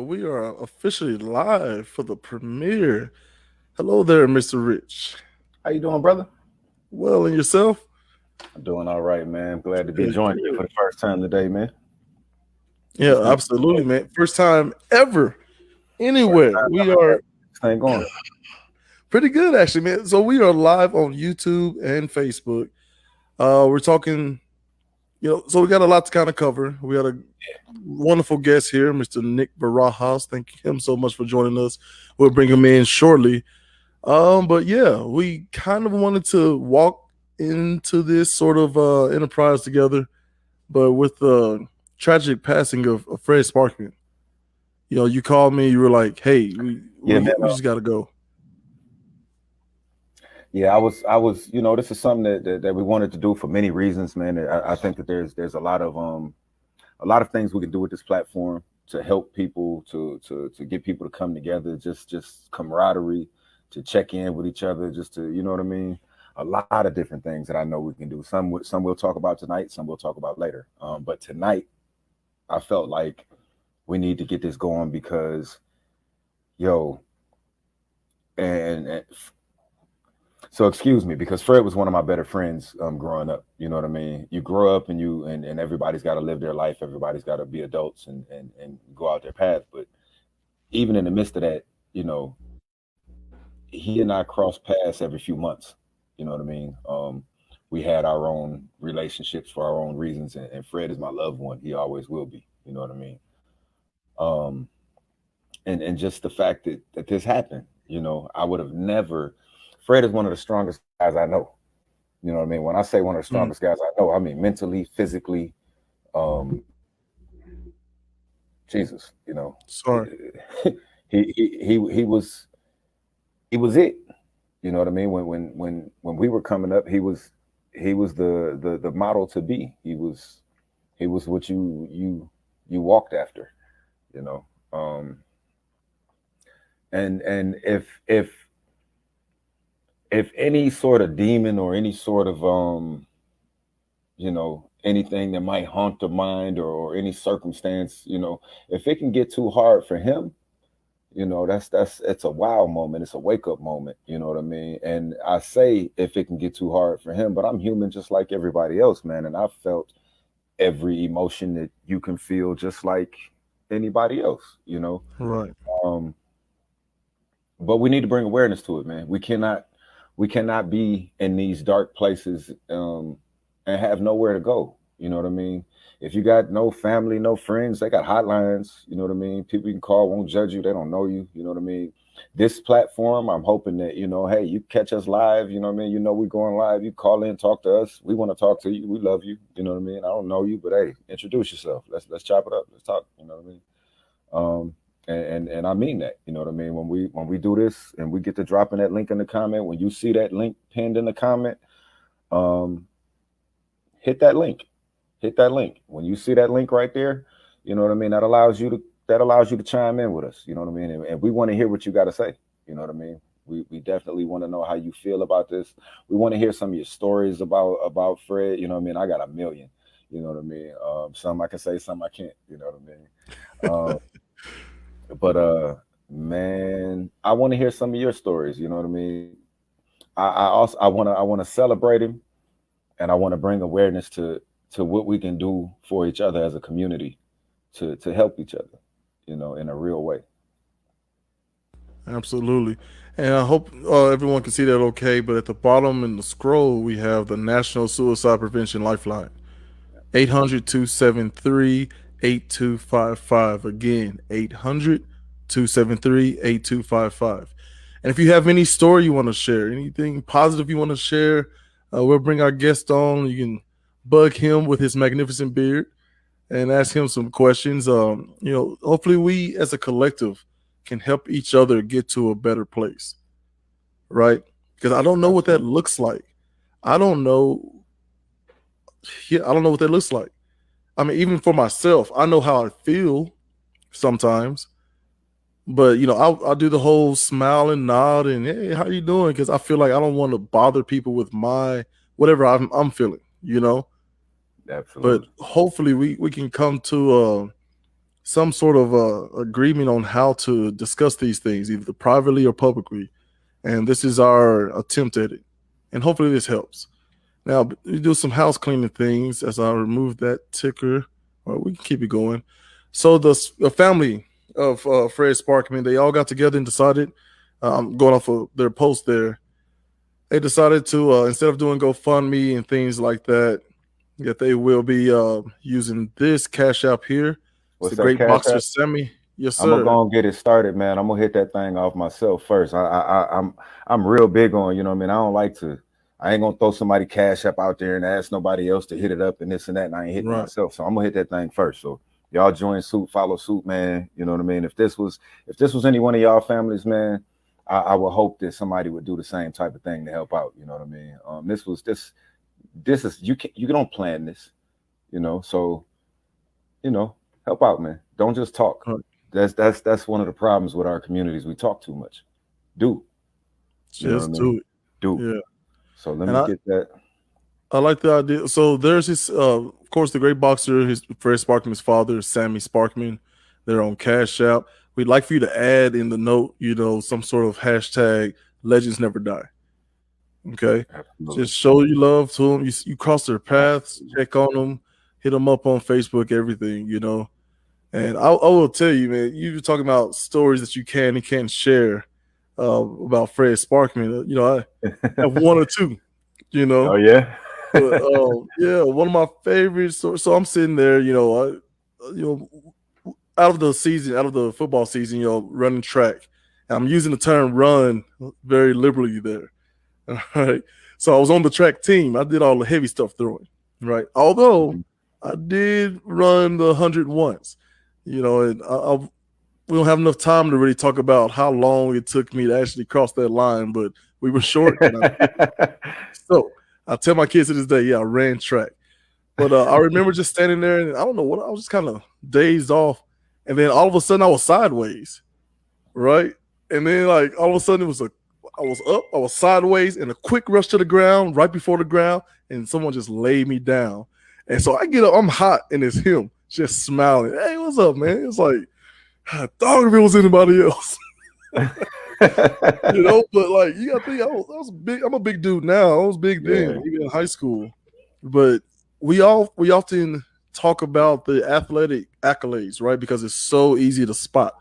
we are officially live for the premiere. Hello there, Mr. Rich. How you doing, brother? Well, and yourself? I'm doing all right, man. I'm glad to be Good, joining you good. for the first time today, man. This Yeah, thing, absolutely, man. First time ever first anywhere. time We ever had are this thing going. pretty good, actually, man. So we are live on YouTube and Facebook. We're talking, so we got a lot to kind of cover. We got a wonderful guest here, Mr. Nick Barajas. Thank him so much for joining us. We'll bring him in shortly. But yeah, we kind of wanted to walk into this sort of enterprise together, but with the tragic passing of Fred Sparkman. You called me. You were like, "Hey, we Yeah, we, man. we just got to go." Yeah, I was. This is something that we wanted to do for many reasons, man. I think that there's a lot of things we can do with this platform to help people to get people to come together, just camaraderie, to check in with each other, just to what I mean. A lot of different things that I know we can do. Some we'll talk about tonight, some we'll talk about later. But tonight, I felt like we need to get this going because, yo, and so excuse me, because Fred was one of my better friends growing up. You know what I mean? You grow up and and everybody's got to live their life. Everybody's got to be adults and go out their path. But even in the midst of that, you know, he and I cross paths every few months. You know what I mean? We had our own relationships for our own reasons, and Fred is my loved one. He always will be. You know what I mean? Um, and just the fact that this happened, I would have never. Fred is one of the strongest guys I know. You know what I mean? When I say one of the Mm, strongest guys I know, I mean mentally, physically, um, Jesus. sorry. He he was it. You know what I mean? When we were coming up, he was the model to be. He was what you walked after. You know, um, and if any sort of demon or any sort of anything that might haunt the mind or any circumstance, if it can get too hard for him, that's it's a wow moment, it's a wake up moment, you know what I mean? And I say if it can get too hard for him, but I'm human just like everybody else, man, and I've felt every emotion that you can feel just like anybody else, Right. um but we need to bring awareness to it, man. We cannot be in these dark places and have nowhere to go. You know what I mean? If you got no family, no friends, they got hotlines. You know what I mean? People you can call, won't judge you. They don't know you. You know what I mean? This platform, I'm hoping that, hey, you catch us live. You know what I mean? We're going live. You call in, talk to us. We want to talk to you. We love you. You know what I mean? I don't know you, but hey, introduce yourself. Let's chop it up. Let's talk. You know what I mean? And I mean that, you know what I mean? When we do this and we get to dropping that link in the comment, when you see that link pinned in the comment, um, hit that link. Hit that link. When you see that link right there, you know what I mean? That allows you to chime in with us. You know what I mean? And we want to hear what you got to say. You know what I mean? We definitely want to know how you feel about this. We want to hear some of your stories about Fred. You know what I mean? I got a million. You know what I mean? Some I can say, some I can't. You know what I mean? Um, but man, I want to hear some of your stories. You know what I mean? I want to celebrate him, and I want to bring awareness to what we can do for each other as a community to help each other, in a real way. Absolutely. And I hope everyone can see that okay. But at the bottom in the scroll, we have the National Suicide Prevention Lifeline. 800-273-8255. Again, 800-273-8255. And if you have any story you want to share, anything positive you want to share, we'll bring our guest on. You can bug him with his magnificent beard and ask him some questions. Hopefully we as a collective can help each other get to a better place, right? Because I don't know what that Absolutely. looks like. I don't know. Yeah, I don't know what that looks like. I mean, even for myself, I know how I feel sometimes, but I'll do the whole smile and nod and hey, how you doing? Because I feel like I don't want to bother people with my whatever I'm feeling. But Absolutely. hopefully we can come some sort of agreement on how to discuss these things, either privately or publicly. And this is our attempt at it. And hopefully this helps. Now, we do some house cleaning things as I remove that ticker, or we can keep it going. So the family of Fred Sparkman, they all got together and decided, going off of their post there, they decided to, instead of doing GoFundMe and things like that, that they will be using this Cash App here. It's What's the that Great Cash Boxer App? Sammy. Yes, I'm gonna sir. go and get it started, man. I'm gonna hit that thing off myself first. I'm real big on, you know what I mean? I don't like to, I ain't gonna throw somebody Cash App out there and ask nobody else to hit it up and this and that, and I ain't hitting Right. myself. So I'm gonna hit that thing first. So y'all join suit, follow suit, man. You know what I mean? If this was any one of y'all families, man, I would hope that somebody would do the same type of thing to help out. You know what I mean? This is you don't plan this, you know. So, you know, help out, man. Don't just talk. Right. That's one of the problems with our communities. We talk too much. Do. You know what I Just mean? do it. Do. Yeah. So let And me get that. I like the idea. So there's his, of course, the Great Boxer, his Fred Sparkman's father, Sammy Sparkman. They're on Cash App. We'd like for you to add in the note, you know, some sort of hashtag Legends Never Die. Okay. Absolutely. Just show you love to them. You cross their paths, check on them, hit them up on Facebook, everything, you know. And I will tell you, man, you were talking about stories that you can and can't share about Fred Sparkman. You know, I have one or two, you know. Oh yeah. But yeah, one of my favorites. So I'm sitting there, you know, out of the football season, you know, running track. And I'm using the term "run" very liberally there. All right. So I was on the track team. I did all the heavy stuff throwing. Right. Although I did run the 100 once, you know, and we don't have enough time to really talk about how long it took me to actually cross that line, but we were short. So I tell my kids to this day, yeah, I ran track. But I remember just standing there and I don't know what, I was just kind of dazed off. And then all of a sudden I was sideways, right? And then like all of a sudden I was up, I was sideways, and a quick rush to the ground, right before the ground, and someone just laid me down. And so I get up, I'm hot, and it's him just smiling. Hey, what's up, man? It's like, I thought if it was anybody else. You know, but like you gotta think, I was big. I'm a big dude now. I was big then, even in high school. But we often talk about the athletic accolades, right? Because it's so easy to spot.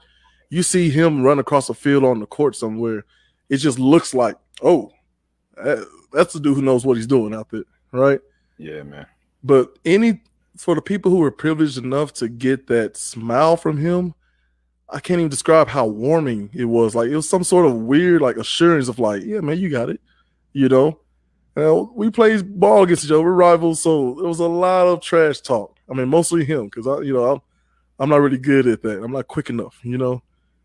You see him run across a field on the court somewhere, it just looks like, oh, that's the dude who knows what he's doing out there, right? Yeah, man. But for the people who were privileged enough to get that smile from him, I can't even describe how warming it was. Like it was some sort of weird like assurance of like, yeah, man, you got it. You know, we played ball against each other, we're rivals, so there was a lot of trash talk. I mean, mostly him because I'm not really good at that. I'm not quick enough, you know.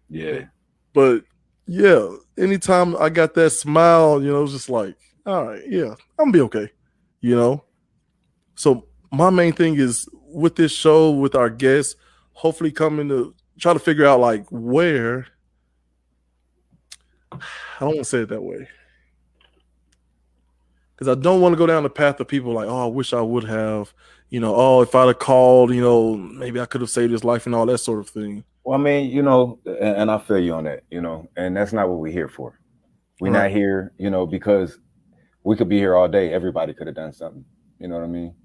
Yeah. But yeah, anytime I got that smile, you know, it was just like, all right, yeah, I'm gonna be okay, you know. So my main thing is with this show, with our guests, hopefully coming to try to figure out like where. I don't want to say it that way because I don't want to go down the path of people like, oh, I wish I would have, you know, oh, if I'd have called, you know, maybe I could have saved his life and all that sort of thing. Well, I mean, you know, and I feel you on that, you know, and that's not what we're here for. We're not here, you know, because we could be here all day. Everybody could have done something. You know what I mean?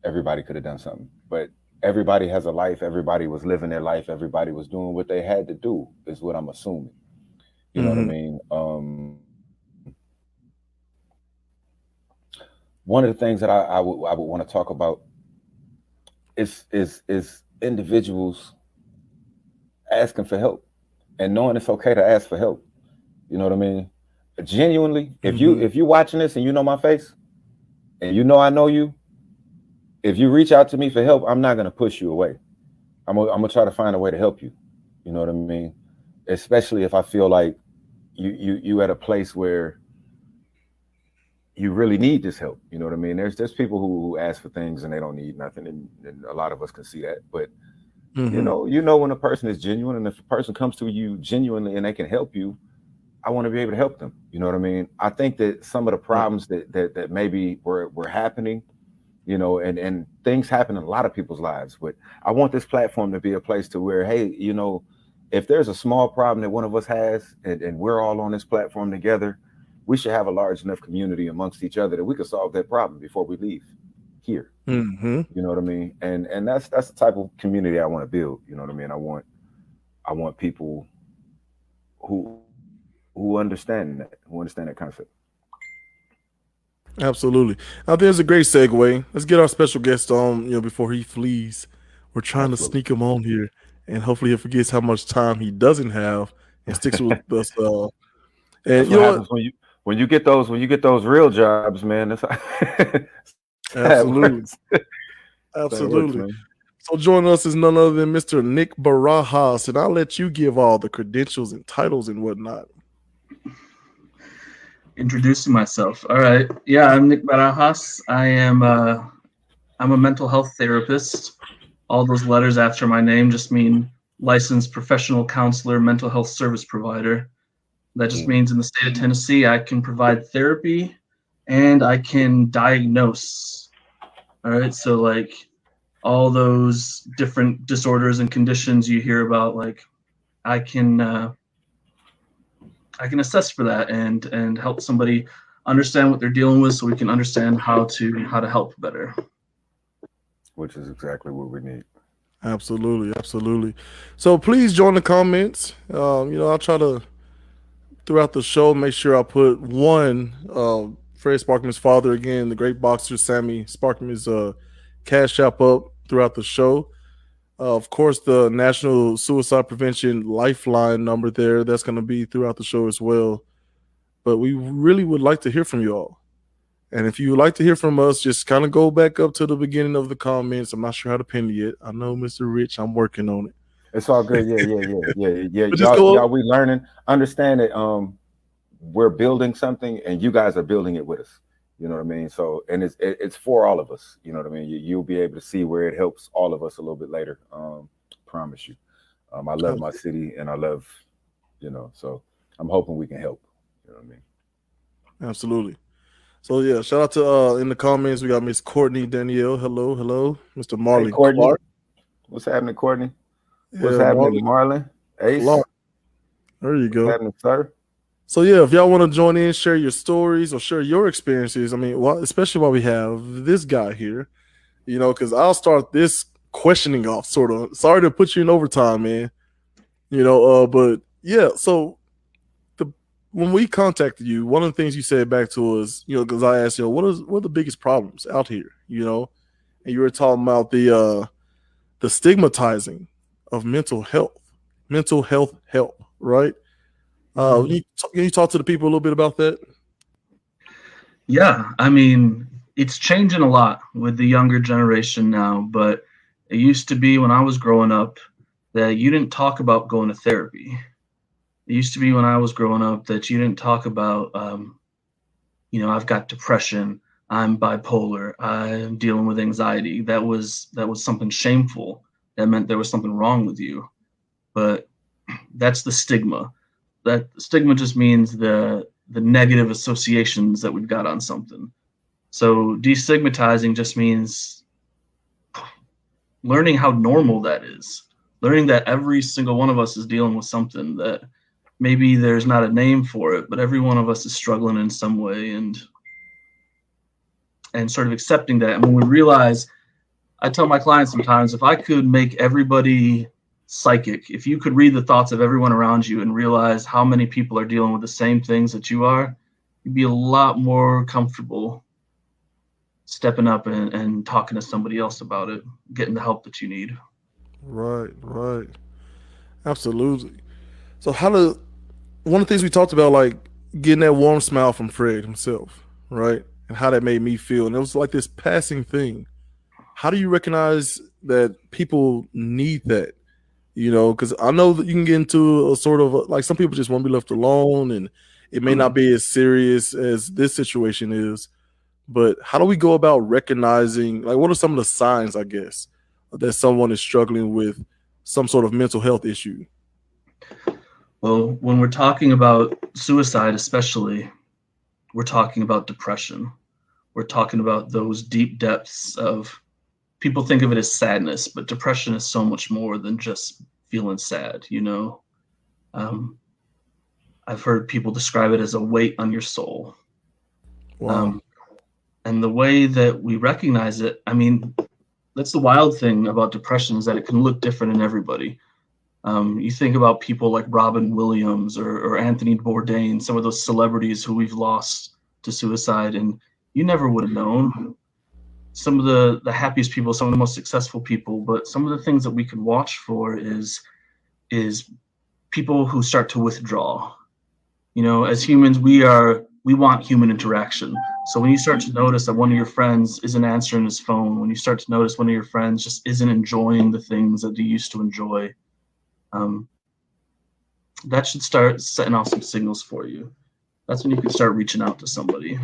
Everybody could have done something, but everybody has a life. Everybody was living their life. Everybody was doing what they had to do, is what I'm assuming. You know what I mean? One of the things that I would want to talk about is individuals asking for help and knowing it's okay to ask for help. You know what I mean? Genuinely, if you watching this and you know my face and you know I know you, if you reach out to me for help, I'm not gonna push you away. I'm gonna try to find a way to help you. You know what I mean? Especially if I feel like you at a place where you really need this help. You know what I mean? There's people who ask for things and they don't need nothing, and a lot of us can see that. But you know when a person is genuine, and if a person comes to you genuinely and they can help you, I want to be able to help them. You know what I mean? I think that some of the problems that maybe were happening, you know, and things happen in a lot of people's lives. But I want this platform to be a place to where, hey, you know, if there's a small problem that one of us has, and we're all on this platform together, we should have a large enough community amongst each other that we can solve that problem before we leave here. Mm-hmm. You know what I mean? And that's the type of community I want to build. You know what I mean? I want people who understand that concept. Absolutely. Now there's a great segue. Let's get our special guest on, you know, before he flees. We're trying to sneak him on here, and hopefully he forgets how much time he doesn't have and sticks with us. And that's you know what when you get those real jobs, man. That's absolutely, absolutely. Works, so joining us is none other than Mr. Nick Barajas, and I'll let you give all the credentials and titles and whatnot. Introducing myself. All right. Yeah, I'm Nick Barajas. I'm a mental health therapist. All those letters after my name just mean licensed professional counselor, mental health service provider. That just means in the state of Tennessee, I can provide therapy and I can diagnose. All right. So like all those different disorders and conditions you hear about, like I can assess for that and help somebody understand what they're dealing with so we can understand how to help better. Which is exactly what we need. Absolutely, absolutely. So please join the comments. You know, I'll try to throughout the show make sure I put one Fred Sparkman's father again, the great boxer Sammy Sparkman's cash app up throughout the show. Of course, the National Suicide Prevention Lifeline number there, that's going to be throughout the show as well. But we really would like to hear from you all. And if you would like to hear from us, just kind of go back up to the beginning of the comments. I'm not sure how to pin it yet. I know, Mr. Rich, I'm working on it. It's all good. Yeah. Y'all, we learning. Understand that we're building something and you guys are building it with us. You know what I mean? So, and it's for all of us. You know what I mean? You'll be able to see where it helps all of us a little bit later. Promise you. I love my city and I love, you know, so I'm hoping we can help. You know what I mean? Absolutely. So yeah, shout out to in the comments, we got Miss Courtney Danielle. Hello. Mr. Marlon. Hey, Courtney. Clark. What's happening, Courtney? What's happening, Marlon? Ace. Clark. There you go. What's happening, sir? So yeah, if y'all want to join in, share your stories or share your experiences. I mean, especially while we have this guy here, you know, because I'll start this questioning off sort of. Sorry to put you in overtime, man. You know, but yeah. So when we contacted you, one of the things you said back to us, you know, because I asked you, what are the biggest problems out here, you know, and you were talking about the stigmatizing of mental health help, right? Can you talk to the people a little bit about that? Yeah, I mean, it's changing a lot with the younger generation now, but it used to be when I was growing up that you didn't talk about going to therapy. It used to be when I was growing up that you didn't talk about, you know, I've got depression, I'm bipolar, I'm dealing with anxiety. That was something shameful. That meant there was something wrong with you. But that's the stigma. That stigma just means the negative associations that we've got on something. So destigmatizing just means learning how normal that is. Learning that every single one of us is dealing with something that maybe there's not a name for it, but every one of us is struggling in some way, and sort of accepting that. And when we realize, I tell my clients sometimes, if I could make everybody psychic, if you could read the thoughts of everyone around you and realize how many people are dealing with the same things that you are, you'd be a lot more comfortable stepping up and talking to somebody else about it, getting the help that you need. Right. Absolutely. So one of the things we talked about, like getting that warm smile from Fred himself, right? And how that made me feel. And it was like this passing thing. How do you recognize that people need that? You know, because I know that you can get into a sort of like some people just want to be left alone, and it may not be as serious as this situation is. But how do we go about recognizing, like, what are some of the signs, I guess, that someone is struggling with some sort of mental health issue? Well, when we're talking about suicide, especially, we're talking about depression. we're talking about those deep depths of, people think of it as sadness, but depression is so much more than just feeling sad, you know? I've heard people describe it as a weight on your soul. Wow. And the way that we recognize it, I mean, that's the wild thing about depression, is that it can look different in everybody. You think about people like Robin Williams or Anthony Bourdain, some of those celebrities who we've lost to suicide, and you never would have known. Some of the happiest people, some of the most successful people, but some of the things that we can watch for is people who start to withdraw. You know, as humans, we want human interaction. So when you start to notice that one of your friends isn't answering his phone, when you start to notice one of your friends just isn't enjoying the things that they used to enjoy, that should start setting off some signals for you. That's when you can start reaching out to somebody.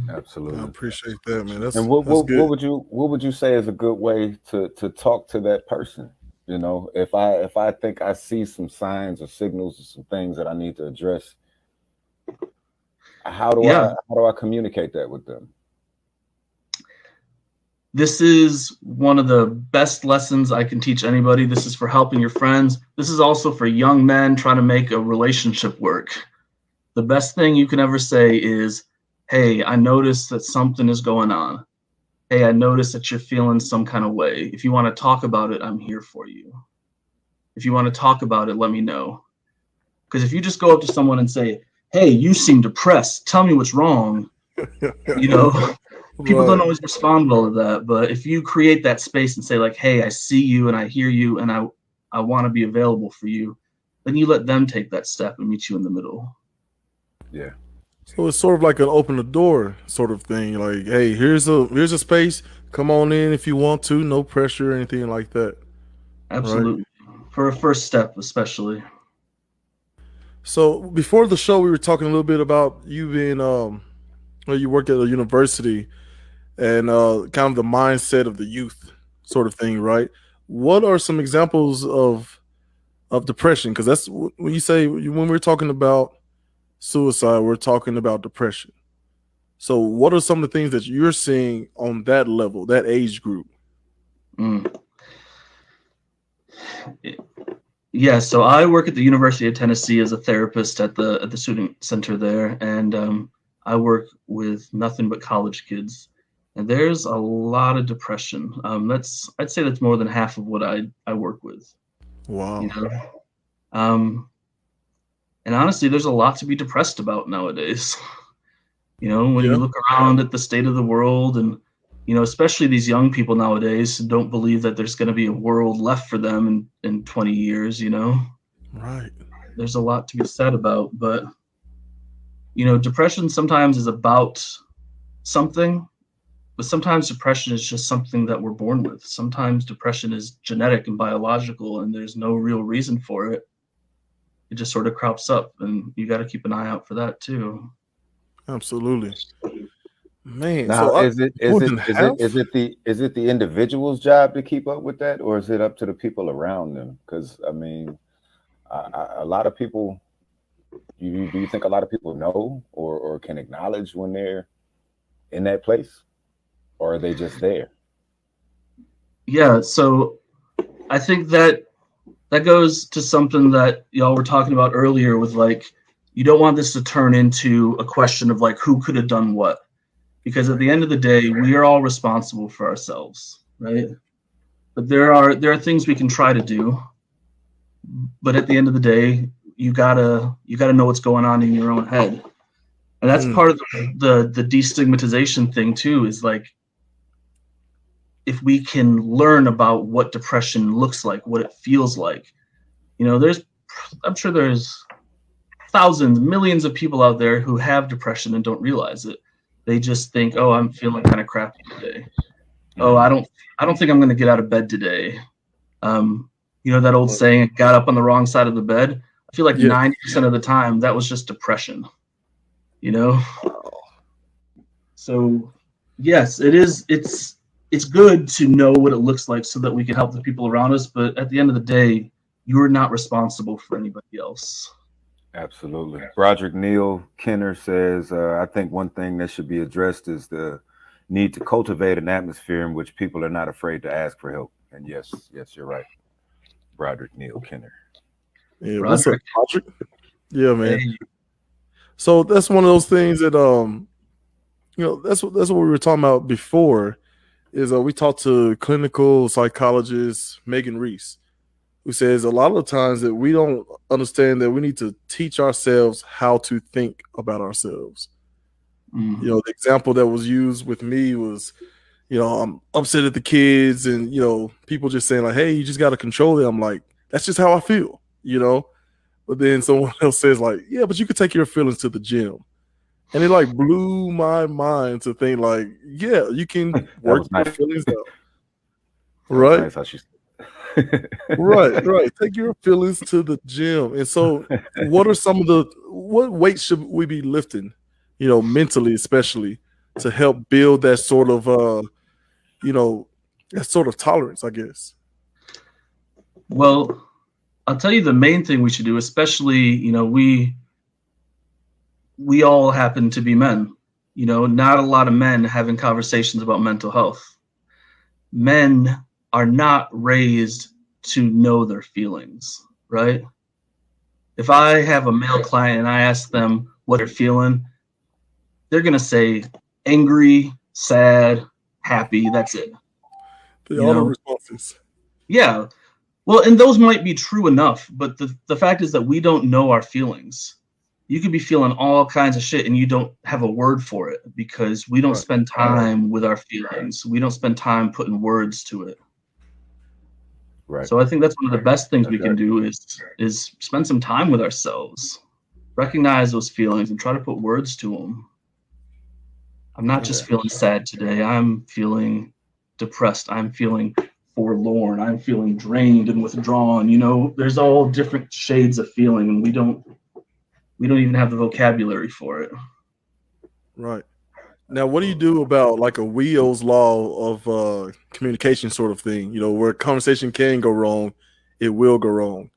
Absolutely. I appreciate that, man. That's And what good. would you say is a good way to talk to that person? You know, if I think I see some signs or signals or some things that I need to address, how do I communicate that with them? This is one of the best lessons I can teach anybody. This is for helping your friends. This is also for young men trying to make a relationship work. The best thing you can ever say is, hey, I noticed that something is going on. Hey, I noticed that you're feeling some kind of way. If you want to talk about it, I'm here for you. If you want to talk about it, let me know. Because if you just go up to someone and say, hey, you seem depressed, tell me what's wrong, you know, people don't always respond well to that. But if you create that space and say like, hey, I see you and I hear you and I want to be available for you, then you let them take that step and meet you in the middle. Yeah. So it's sort of like an open the door sort of thing. Like, hey, here's a space. Come on in if you want to. No pressure or anything like that. Absolutely. Right? For a first step, especially. So before the show, we were talking a little bit about you being, you work at a university and kind of the mindset of the youth sort of thing, right? What are some examples of depression? Because that's when you say, when we're talking about suicide, we're talking about depression. So what are some of the things that you're seeing on that level, that age group? Yeah, so I work at the University of Tennessee as a therapist at the student center there, and I work with nothing but college kids, and there's a lot of depression. I'd say that's more than half of what I work with. Wow. You know? And honestly, there's a lot to be depressed about nowadays. You know, when you look around at the state of the world, and, you know, especially these young people nowadays don't believe that there's going to be a world left for them in 20 years, you know? Right. There's a lot to be said about, but, you know, depression sometimes is about something, but sometimes depression is just something that we're born with. Sometimes depression is genetic and biological, and there's no real reason for it. It just sort of crops up, and you got to keep an eye out for that too. Absolutely, man. Now, So is it the individual's job to keep up with that, or is it up to the people around them? Because I mean, a lot of people. Do you think a lot of people know or can acknowledge when they're in that place, or are they just there? Yeah. So I think that goes to something that y'all were talking about earlier with, like, you don't want this to turn into a question of like, who could have done what? Because at the end of the day, we are all responsible for ourselves, right? But there are things we can try to do. But at the end of the day, you gotta know what's going on in your own head. And that's part of the destigmatization thing too, is like, if we can learn about what depression looks like, what it feels like, you know, I'm sure there's thousands, millions of people out there who have depression and don't realize it. They just think, oh, I'm feeling kind of crappy today. Oh, I don't think I'm going to get out of bed today. You know, that old saying, I got up on the wrong side of the bed. I feel like 90% of the time that was just depression, you know? So yes, it's good to know what it looks like so that we can help the people around us. But at the end of the day, you're not responsible for anybody else. Absolutely. Broderick Neal Kenner says, I think one thing that should be addressed is the need to cultivate an atmosphere in which people are not afraid to ask for help. And yes, you're right. Broderick Neal Kenner. Yeah, what's up, Patrick? Yeah, man. Hey. So that's one of those things that that's what we were talking about before. Is we talked to clinical psychologist Megan Reese, who says a lot of the times that we don't understand that we need to teach ourselves how to think about ourselves. The example that was used with me was, I'm upset at the kids and, people just saying like, hey, you just got to control them. I'm like, that's just how I feel, But then someone else says like, yeah, but you could take your feelings to the gym. And it like blew my mind to think like, yeah, you can work your feelings out. Right. Nice how she said. Right. Take your feelings to the gym. And so what weights should we be lifting, mentally, especially to help build that sort of, that sort of tolerance, I guess. Well, I'll tell you the main thing we should do, especially, we all happen to be men, not a lot of men having conversations about mental health. Men are not raised to know their feelings, right? If I have a male client and I ask them what they're feeling, they're going to say angry, sad, happy. That's it. The auto responses. Yeah. Well, and those might be true enough, but the fact is that we don't know our feelings. You could be feeling all kinds of shit and you don't have a word for it because we don't spend time with our feelings. We don't spend time putting words to it. Right. So I think that's one of the best things we can do is spend some time with ourselves, recognize those feelings and try to put words to them. I'm not just feeling sad today. I'm feeling depressed. I'm feeling forlorn. I'm feeling drained and withdrawn. There's all different shades of feeling and we don't even have the vocabulary for it. Right. Now, what do you do about like a Wheel's law of communication sort of thing, where conversation can go wrong, it will go wrong?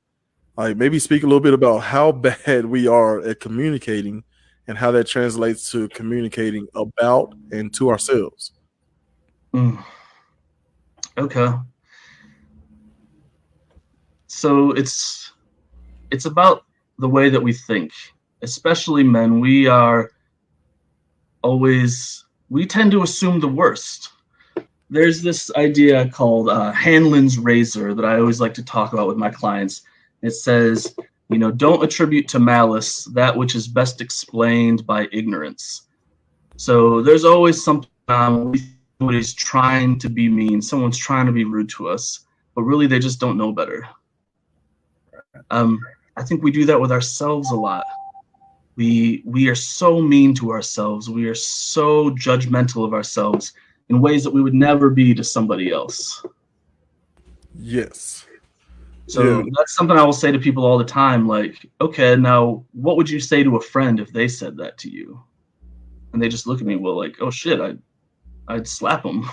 Like maybe speak a little bit about how bad we are at communicating and how that translates to communicating about and to ourselves. Okay. So it's about the way that we think, especially men. We tend to assume the worst. There's this idea called Hanlon's razor that I always like to talk about with my clients. It says, don't attribute to malice that which is best explained by ignorance. So there's always something somebody's trying to be mean, someone's trying to be rude to us, but really they just don't know better. I think we do that with ourselves a lot. We are so mean to ourselves. We are so judgmental of ourselves in ways that we would never be to somebody else. Yes. So that's something I will say to people all the time. Like, okay, now what would you say to a friend if they said that to you? And they just look at me, well, like, oh shit, I'd slap them.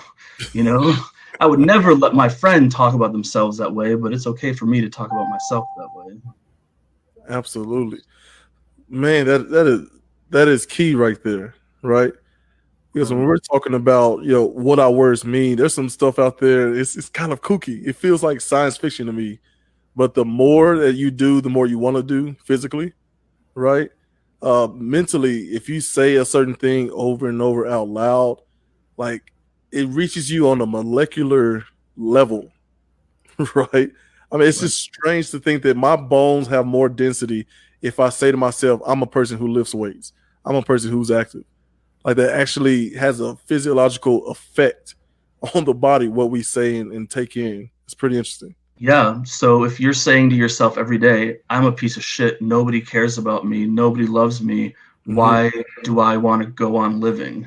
I would never let my friend talk about themselves that way, but it's okay for me to talk about myself that way. Absolutely. Man, that is key right there, right? Because when we're talking about, what our words mean, there's some stuff out there, it's kind of kooky. It feels like science fiction to me. But the more that you do, the more you want to do physically, right? Mentally, if you say a certain thing over and over out loud, like it reaches you on a molecular level, right? I mean, it's just strange to think that my bones have more density if I say to myself, I'm a person who lifts weights. I'm a person who's active. Like that actually has a physiological effect on the body, what we say and take in. It's pretty interesting. Yeah. So if you're saying to yourself every day, I'm a piece of shit, nobody cares about me, nobody loves me, why do I want to go on living?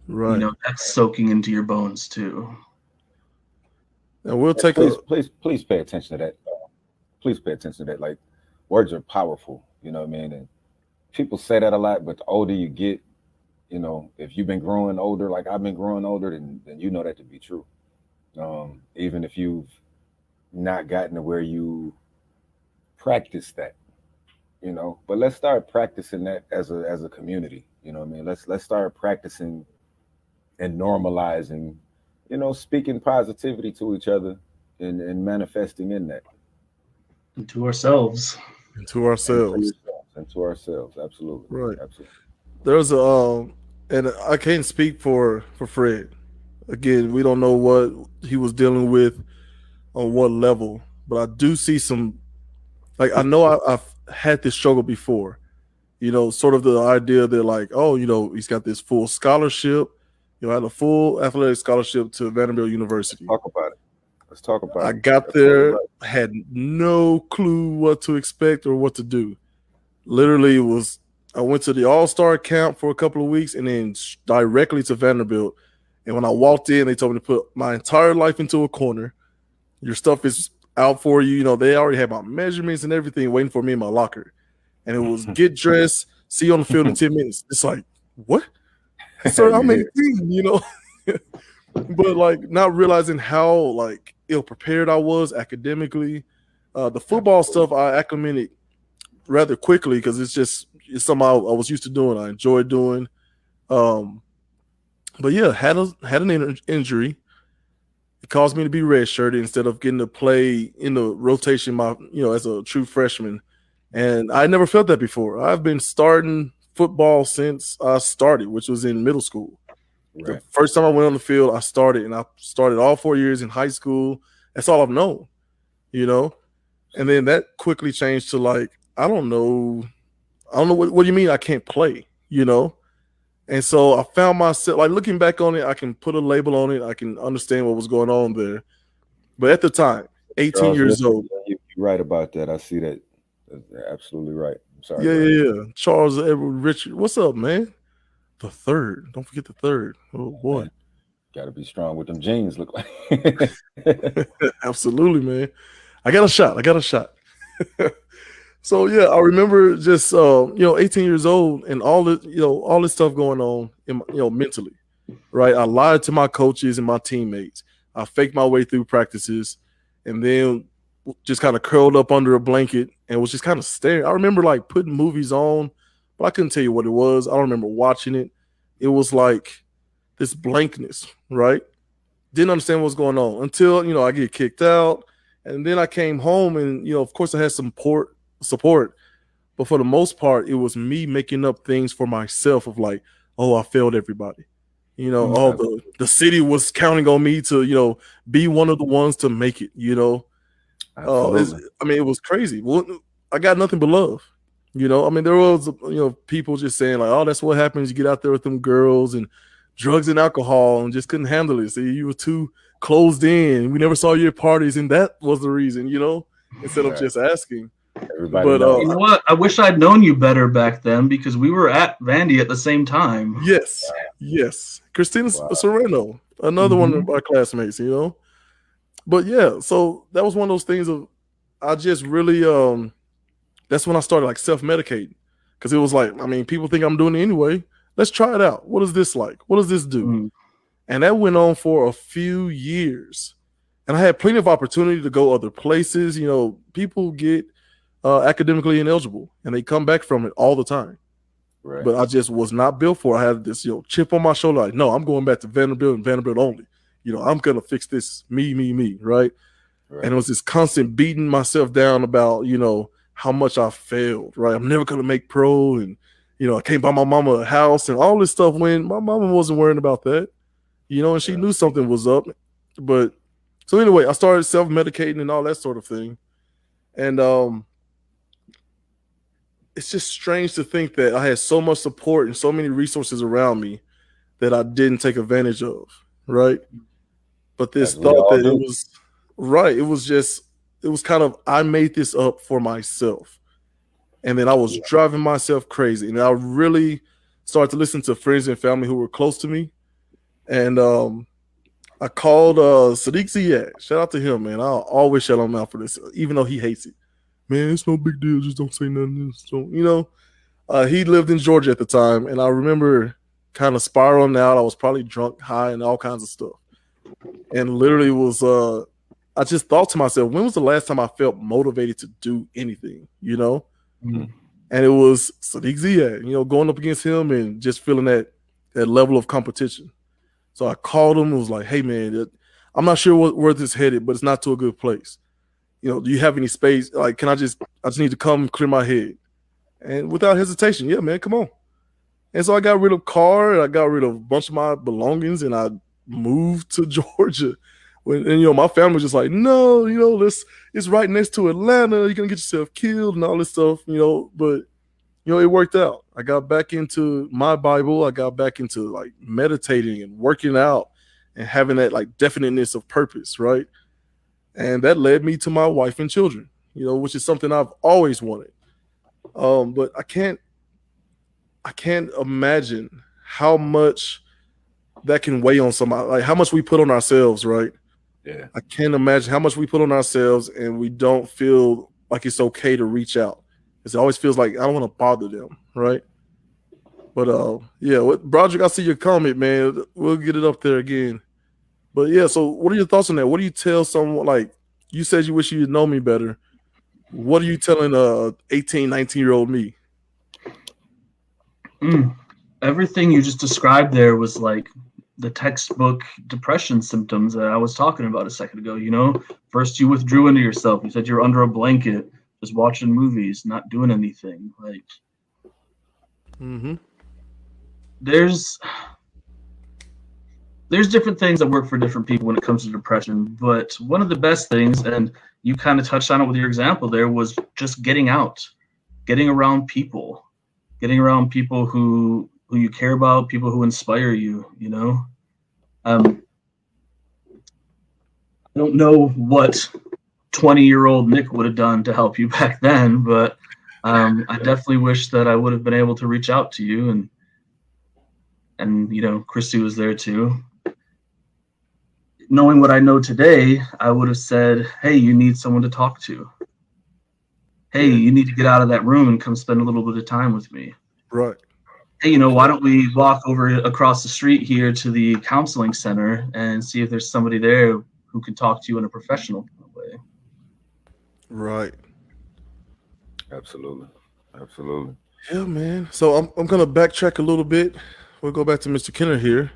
Right. That's soaking into your bones too. And we'll take please pay attention to that. Please pay attention to that. Like words are powerful, you know what I mean? And people say that a lot, but the older you get, if you've been growing older, like I've been growing older, then you know that to be true. Even if you've not gotten to where you practice that, you know. But let's start practicing that as a community. You know what I mean? Let's start practicing and normalizing, you know, speaking positivity to each other and manifesting in that. And to ourselves. And to ourselves. And to ourselves. Absolutely. Right. Absolutely. There's a and I can't speak for Fred. Again, we don't know what he was dealing with on what level, but I do see some, like, I know I've had this struggle before, you know, sort of the idea that, like, oh, you know, he's got this full scholarship, you know, had a full athletic scholarship to Vanderbilt University. Talk about it. Let's talk about it. I got there, had no clue what to expect or what to do. Literally, I went to the All-Star camp for a couple of weeks and then directly to Vanderbilt. And when I walked in, they told me to put my entire life into a corner. Your stuff is out for you. You know, they already had my measurements and everything waiting for me in my locker. And it was get dressed, see you on the field in 10 minutes. It's like, what? Sir, I'm 18, you know? But, like, not realizing how, like, ill-prepared I was academically. The football stuff I acclimated rather quickly because it's something I was used to doing. I enjoyed doing. But yeah, had an injury. It caused me to be redshirted instead of getting to play in the rotation, as a true freshman. And I never felt that before. I've been starting football since I started, which was in middle school. Right. The first time I went on the field, I started, and I started all 4 years in high school. That's all I've known, you know? And then that quickly changed to, like, I don't know what do you mean I can't play, you know? And so I found myself, like, looking back on it, I can put a label on it. I can understand what was going on there. But at the time, 18 years old. You're right about that. I see that. You're absolutely right. I'm sorry. Yeah. Charles Edward Richard. What's up, man? The third. Don't forget the third. Oh, boy. Got to be strong with them jeans, look like. Absolutely, man. I got a shot. So yeah, I remember just 18 years old and all this stuff going on in mentally, right? I lied to my coaches and my teammates. I faked my way through practices, and then just kind of curled up under a blanket and was just kind of staring. I remember, like, putting movies on, but I couldn't tell you what it was. I don't remember watching it. It was like this blankness, right? Didn't understand what was going on until I get kicked out, and then I came home and of course I had some support, but for the most part it was me making up things for myself of, like, oh, I failed everybody, the city was counting on me to be one of the ones to make it. It was crazy. Well, I got nothing but love. There was people just saying, like, oh, that's what happens, you get out there with them girls and drugs and alcohol and just couldn't handle it. So you were too closed in, we never saw you at parties, and that was the reason, instead of just asking. Everybody you know what? I wish I'd known you better back then, because we were at Vandy at the same time. Yes. Christina Sereno, another one of our classmates, But yeah, so that was one of those things of, I just really, that's when I started, like, self-medicating, because it was like, people think I'm doing it anyway. Let's try it out. What is this like? What does this do? And that went on for a few years. And I had plenty of opportunity to go other places. People get academically ineligible and they come back from it all the time. Right. But I just was not built for it. I had this chip on my shoulder. Like, no, I'm going back to Vanderbilt and Vanderbilt only. I'm going to fix this, me, right? And it was this constant beating myself down about, how much I failed, right? I'm never going to make pro. And, I can't buy my mama a house and all this stuff, when my mama wasn't worrying about that, and she knew something was up. But so anyway, I started self-medicating and all that sort of thing. And it's just strange to think that I had so much support and so many resources around me that I didn't take advantage of, right? But this thought that it was right, it was kind of, I made this up for myself. And then I was driving myself crazy. And I really started to listen to friends and family who were close to me. And I called Sadiq Ziyad. Shout out to him, man. I'll always shout him out for this, even though he hates it. Man, it's no big deal. Just don't say nothing. He lived in Georgia at the time. And I remember kind of spiraling out. I was probably drunk, high, and all kinds of stuff. And literally was, I just thought to myself, when was the last time I felt motivated to do anything, and it was Sadiq Ziyad, going up against him and just feeling that level of competition. So I called him and was like, hey, man, I'm not sure where this is headed, but it's not to a good place. Do you have any space? Like, I just need to come clear my head. And without hesitation, yeah, man, come on. And so I got rid of car, I got rid of a bunch of my belongings, and I moved to Georgia. And my family was just like, no, it's right next to Atlanta. You're gonna get yourself killed and all this stuff, But it worked out. I got back into my Bible. I got back into like meditating and working out and having that like definiteness of purpose, right? And that led me to my wife and children, which is something I've always wanted. But I can't imagine how much that can weigh on somebody, like how much we put on ourselves, right? Yeah. I can't imagine how much we put on ourselves and we don't feel like it's okay to reach out. It always feels like I don't want to bother them, right? But yeah, Broderick, I see your comment, man. We'll get it up there again. But yeah, so what are your thoughts on that? What do you tell someone, like you said you wish you'd know me better? What are you telling 18, 19-year-old me? Everything you just described there was like the textbook depression symptoms that I was talking about a second ago. First you withdrew into yourself. You said you're under a blanket, just watching movies, not doing anything. Like, there's different things that work for different people when it comes to depression. But one of the best things, and you kind of touched on it with your example there, was just getting out, getting around people who you care about, people who inspire you. I don't know what 20-year-old Nick would have done to help you back then, but I definitely wish that I would have been able to reach out to you, and Christy was there too. Knowing what I know today, I would have said, hey, you need someone to talk to. Hey, you need to get out of that room and come spend a little bit of time with me. Right. Hey, why don't we walk over across the street here to the counseling center and see if there's somebody there who can talk to you in a professional way. Right. Absolutely. Yeah, man. So I'm gonna backtrack a little bit. We'll go back to Mr. Kenner here.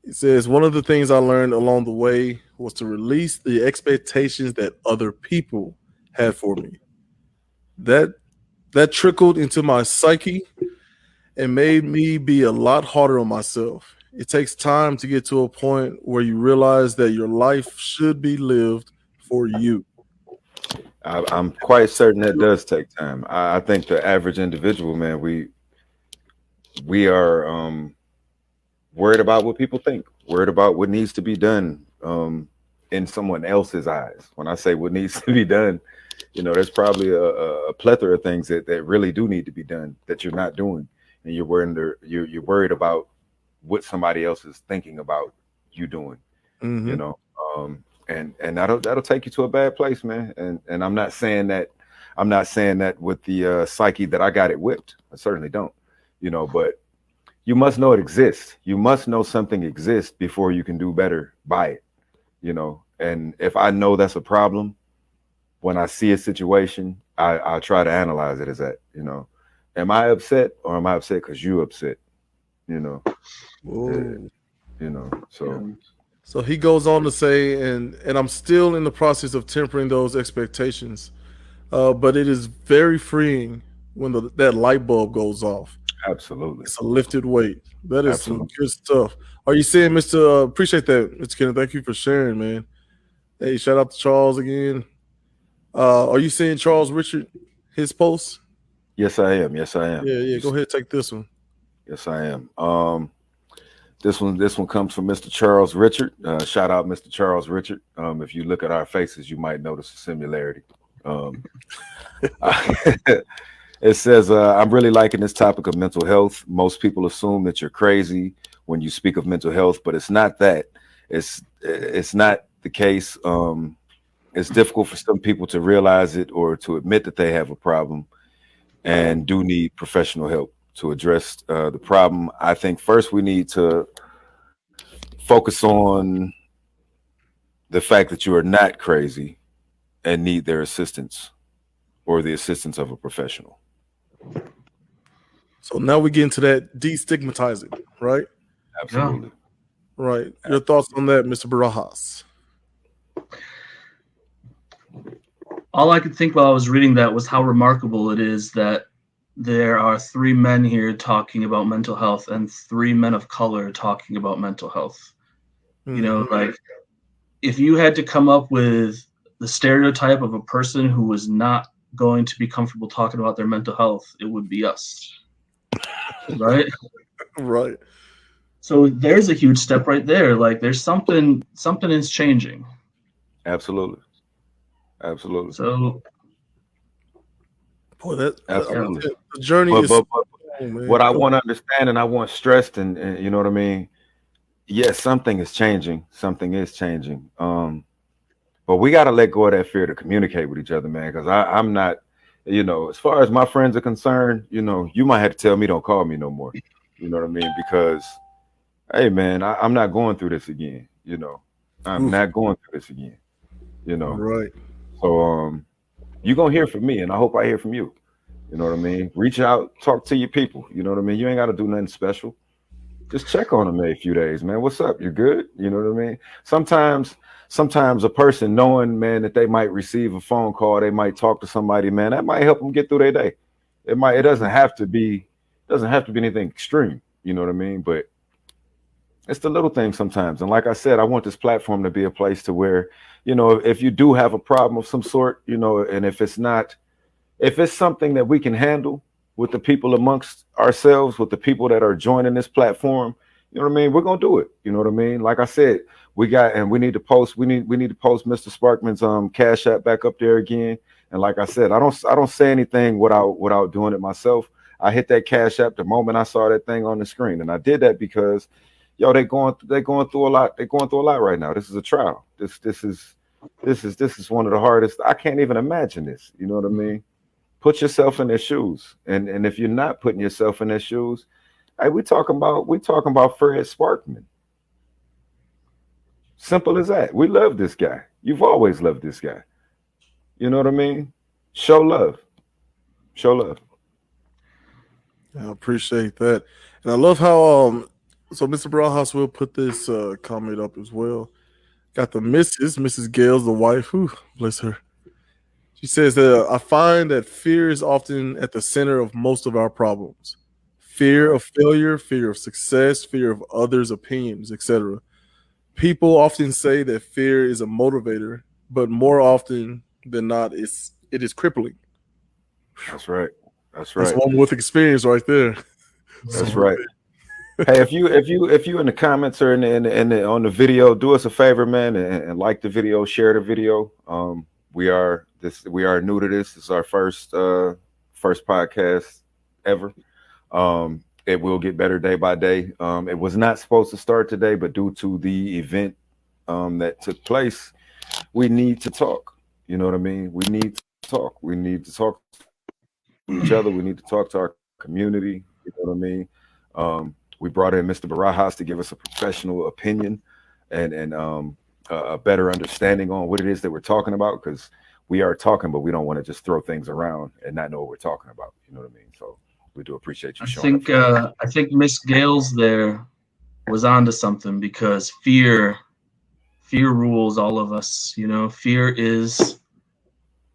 It says one of the things I learned along the way was to release the expectations that other people had for me. That trickled into my psyche and made me be a lot harder on myself. It takes time to get to a point where you realize that your life should be lived for you. I'm quite certain that does take time. I think the average individual, man, we are worried about what people think, worried about what needs to be done in someone else's eyes. When I say what needs to be done, there's probably a plethora of things that really do need to be done that you're not doing, and you're worried about what somebody else is thinking about you doing. And that'll take you to a bad place, man. And I'm not saying that with the psyche that I got it whipped. I certainly don't, but you must know it exists. You must know something exists before you can do better by it, and if I know that's a problem, when I see a situation, I try to analyze it as that, am I upset or am I upset because you upset, So he goes on to say, and I'm still in the process of tempering those expectations, but it is very freeing when that light bulb goes off. Absolutely. It's a lifted weight. That is some good stuff. Are you saying, Mr. Appreciate that, Mr. Kenneth? Thank you for sharing, man. Hey, shout out to Charles again. Are you seeing Charles Richard, his post? Yes, I am. Yeah. Go ahead, take this one. Yes, I am. This one comes from Mr. Charles Richard. Shout out, Mr. Charles Richard. If you look at our faces, you might notice a similarity. It says, I'm really liking this topic of mental health. Most people assume that you're crazy when you speak of mental health, but it's not that. It's not the case. It's difficult for some people to realize it or to admit that they have a problem and do need professional help to address the problem. I think first we need to focus on the fact that you are not crazy and need their assistance or the assistance of a professional. So now we get into that destigmatizing, right? Absolutely. Right. Your thoughts on that, Mr. Barajas? All I could think while I was reading that was how remarkable it is that there are 3 men here talking about mental health and 3 men of color talking about mental health. You know, like if you had to come up with the stereotype of a person who was not going to be comfortable talking about their mental health, it would be us. Right? Right. So there's a huge step right there. Like there's something is changing. Absolutely. Absolutely. So boy, that absolutely the journey is what I want to understand and I want stressed and you know what I mean? Yes, something is changing. Something is changing. But we got to let go of that fear to communicate with each other, man. Because I'm not, you know, as far as my friends are concerned, you know, you might have to tell me don't call me no more. You know what I mean? Because, hey, man, I'm not going through this again. You know, I'm not going through this again. You know, right? So, you're gonna hear from me, and I hope I hear from you. You know what I mean? Reach out, talk to your people. You know what I mean? You ain't got to do nothing special. Just check on them every few days, man. What's up? You good? You know what I mean? Sometimes a person knowing, man, that they might receive a phone call, they might talk to somebody, man, that might help them get through their day. It doesn't have to be anything extreme. You know what I mean? But it's the little things sometimes. And like I said, I want this platform to be a place to where, you know, if you do have a problem of some sort, you know, and if it's something that we can handle with the people amongst ourselves, with the people that are joining this platform, you know what I mean? We're gonna do it. You know what I mean? Like I said, we need to post Mr. Sparkman's Cash App back up there again. And like I said, I don't say anything without doing it myself. I hit that Cash App the moment I saw that thing on the screen, and I did that because, yo, they're going through a lot. They're going through a lot right now. This is a trial. This is one of the hardest. I can't even imagine this. You know what I mean? Put yourself in their shoes, and if you're not putting yourself in their shoes, hey, we talking about Fred Sparkman. Simple as that. We love this guy. You've always loved this guy. You know what I mean? Show love. Show love. I appreciate that, and I love how so Mr. Barajas will put this comment up as well. Got the Mrs. Gales, the wife. Whew, bless her. She says that I find that fear is often at the center of most of our problems. Fear of failure, fear of success, fear of others' opinions, etc. People often say that fear is a motivator, but more often than not, it is crippling. That's right. That's right. That's one with experience right there. That's right. Hey, if you in the comments or on the video, do us a favor, man, and like the video, share the video. We are new to this. This is our first podcast ever. It will get better day by day. It was not supposed to start today, but due to the event that took place, we need to talk. You know what I mean? We need to talk. We need to talk to each other. We need to talk to our community. You know what I mean? We brought in Mr. Barajas to give us a professional opinion and a better understanding on what it is that we're talking about, because we are talking, but we don't want to just throw things around and not know what we're talking about. You know what I mean? So we do appreciate you showing up. I think Miss Gales there was onto something, because fear rules all of us. You know, fear is,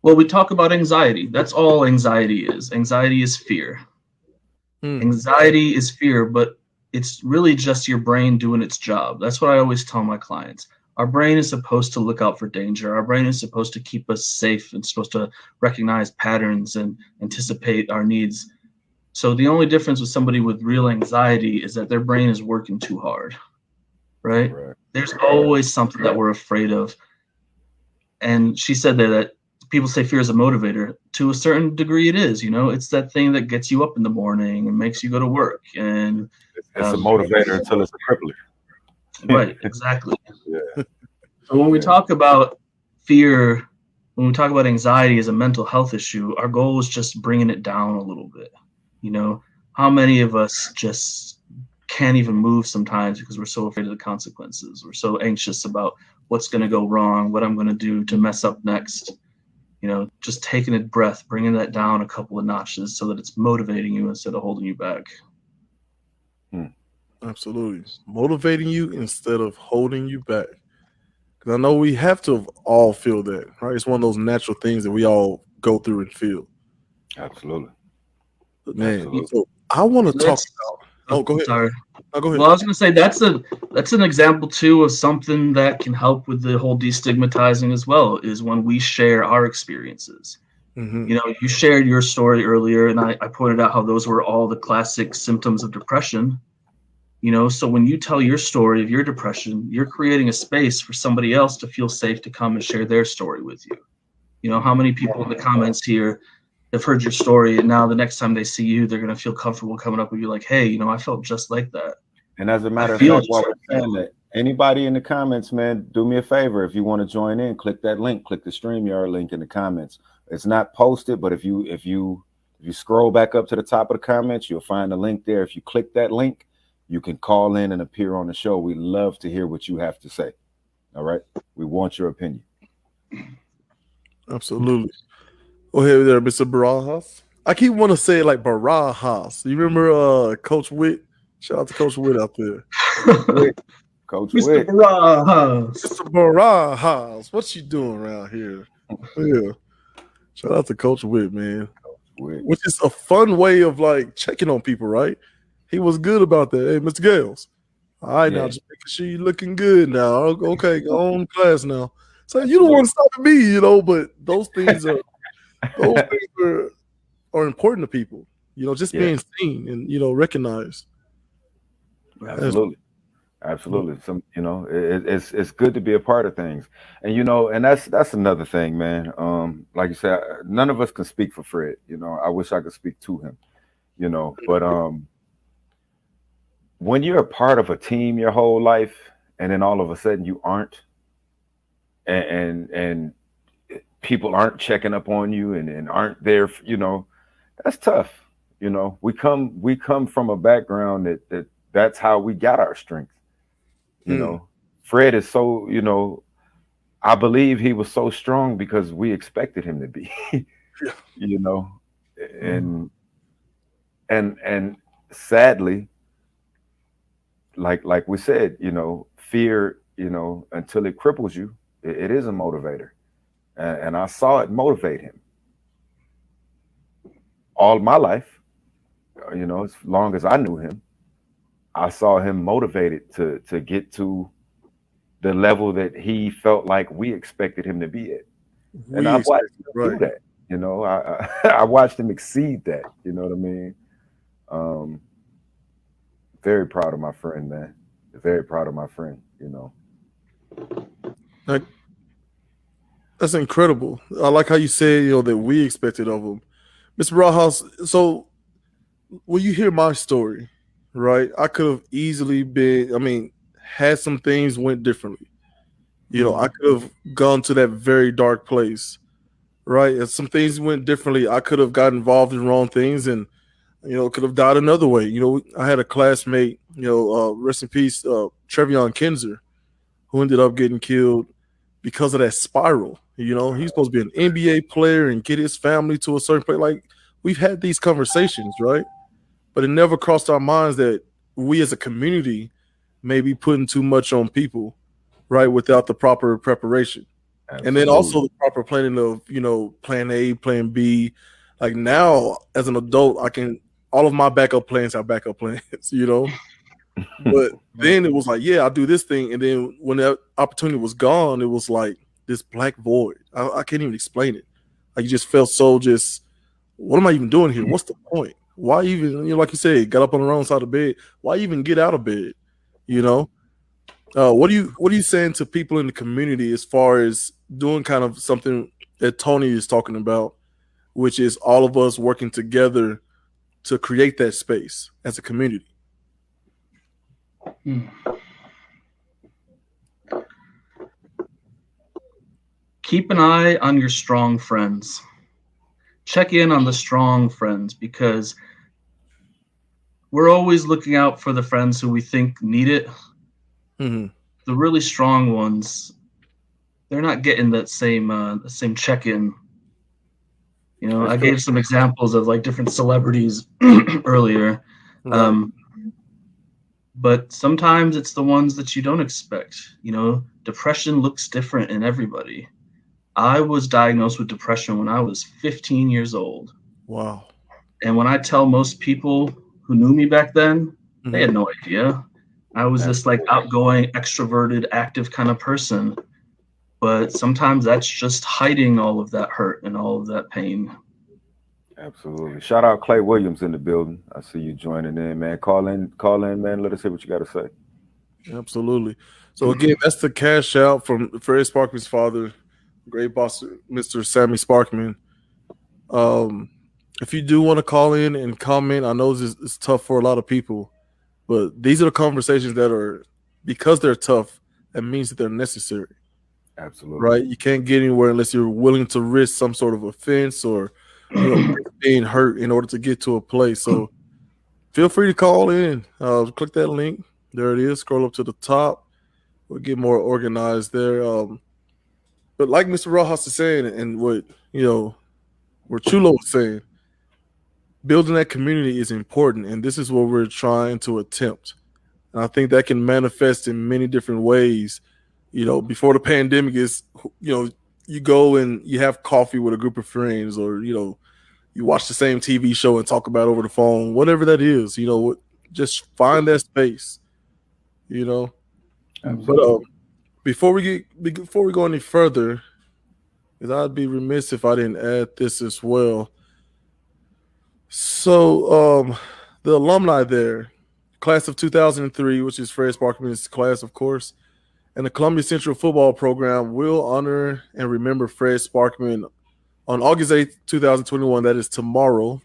well, we talk about anxiety. That's all anxiety is. Anxiety is fear. Anxiety is fear, but it's really just your brain doing its job. That's what I always tell my clients. Our brain is supposed to look out for danger. Our brain is supposed to keep us safe and supposed to recognize patterns and anticipate our needs. So the only difference with somebody with real anxiety is that their brain is working too hard, right? There's always something that we're afraid of. And she said that people say fear is a motivator. To a certain degree, it is. You know, it's that thing that gets you up in the morning and makes you go to work. And it's a motivator until it's a crippler. Right, exactly. Yeah. So when we talk about fear, when we talk about anxiety as a mental health issue, our goal is just bringing it down a little bit. You know, how many of us just can't even move sometimes because we're so afraid of the consequences? We're so anxious about what's going to go wrong, what I'm going to do to mess up next. just taking a breath, bringing that down a couple of notches so that it's motivating you instead of holding you back. Absolutely. Motivating you instead of holding you back. Because I know we have to all feel that, right? It's one of those natural things that we all go through and feel. Absolutely. But man, Absolutely. so I want to talk about. Oh, go ahead. Sorry. Oh, go ahead. Well, I was going to say that's an example too of something that can help with the whole destigmatizing as well, is when we share our experiences. Mhm. You shared your story earlier, and I pointed out how those were all the classic symptoms of depression. So when you tell your story of your depression, you're creating a space for somebody else to feel safe to come and share their story with you. How many people in the comments here have heard your story, and now the next time they see you, they're going to feel comfortable coming up with you like, hey, I felt just like that. And as a matter of feel fact, just while like we're saying that, anybody in the comments, man, do me a favor. If you want to join in, click that link, click the StreamYard link in the comments. It's not posted, but if you scroll back up to the top of the comments, you'll find a link there. If you click that link, you can call in and appear on the show. We love to hear what you have to say. All right. We want your opinion. Absolutely. Go ahead there, Mr. Barajas. I keep wanting to say it like Barajas. You remember Coach Witt? Shout out to Coach Witt out there. Coach Mr. Witt. Barajas. Mr. Barajas. What you doing around here? Yeah. Shout out to Coach Witt, man. Witt. Which is a fun way of like checking on people, right? He was good about that. Hey, Mr. Gales. All right, now just making sure you're looking good now. Okay, go on to class now. So you don't want to stop at me, but those things are important to people. Just being seen and recognized. Absolutely. Some, it's good to be a part of things, and and that's another thing, man. Like you said, none of us can speak for Fred. I wish I could speak to him. But when you're a part of a team your whole life, and then all of a sudden you aren't, and people aren't checking up on you and aren't there, that's tough. We come from a background that's how we got our strength. Fred is so, I believe he was so strong because we expected him to be, and sadly, like we said, fear, until it cripples you, it is a motivator. And I saw it motivate him all my life, as long as I knew him. I saw him motivated to get to the level that he felt like we expected him to be at. And I watched him do that. I watched him exceed that. You know what I mean? Very proud of my friend, man. Very proud of my friend, Like, that's incredible. I like how you said, that we expected of him. Mr. Barajas, so when you hear my story, right, I could have easily had some things went differently. I could have gone to that very dark place, right? If some things went differently, I could have got involved in wrong things and, could have died another way. I had a classmate, rest in peace, Trevion Kinzer, who ended up getting killed because of that spiral. He's supposed to be an NBA player and get his family to a certain place. Like, we've had these conversations, right? But it never crossed our minds that we as a community may be putting too much on people, right, without the proper preparation. Absolutely. And then also the proper planning of, plan A, plan B. Like, now as an adult, all of my backup plans have backup plans, But then it was like, I'll do this thing. And then when that opportunity was gone, it was like this black void. I can't even explain it. Like, you just felt so what am I even doing here? What's the point? Why even, like you said, got up on the wrong side of bed. Why even get out of bed? What are you saying to people in the community as far as doing kind of something that Tony is talking about, which is all of us working together to create that space as a community? Keep an eye on your strong friends. Check in on the strong friends, because we're always looking out for the friends who we think need it. Mm-hmm. The really strong ones, they're not getting that same check-in know, That's I true. gave some examples of like different celebrities earlier. Right. But sometimes it's the ones that you don't expect. You know, depression looks different in everybody. I was diagnosed with depression when I was 15 years old. Wow. And when I tell most people who knew me back then, they had no idea. I was this like outgoing, extroverted, active kind of person. But sometimes that's just hiding all of that hurt and all of that pain. Absolutely. Shout out Clay Williams in the building. I see you joining in, man. Call in, man. Let us hear what you got to say. Absolutely. So again, that's the cash out from Fred Sparkman's father, great boss, Mr. Sammy Sparkman. If you do want to call in and comment, I know it's tough for a lot of people, but these are the conversations that are, because they're tough, that means that they're necessary. Absolutely. Right? You can't get anywhere unless you're willing to risk some sort of offense or being hurt in order to get to a place. So feel free to call in. Click that link. There it is. Scroll up to the top. We'll get more organized there. But like Mr. Rojas is saying, and what Chulo was saying, building that community is important, and this is what we're trying to attempt. And I think that can manifest in many different ways. Before the pandemic is, you go and you have coffee with a group of friends, or you watch the same TV show and talk about it over the phone, whatever that is. Just find that space. But before we go any further, because I'd be remiss if I didn't add this as well. So the alumni there, class of 2003, which is Fred Sparkman's class, of course, and the Columbia Central Football Program will honor and remember Fred Sparkman on August 8th, 2021. That is tomorrow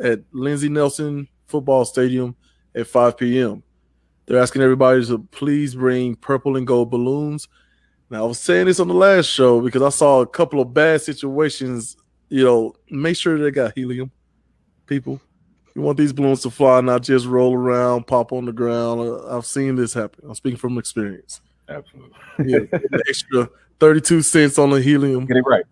at Lindsey Nelson Football Stadium at 5 p.m. They're asking everybody to please bring purple and gold balloons. Now, I was saying this on the last show because I saw a couple of bad situations. Make sure they got helium, people. You want these balloons to fly, not just roll around, pop on the ground. I've seen this happen. I'm speaking from experience. Absolutely. The extra 32 cents on the helium. Get it right.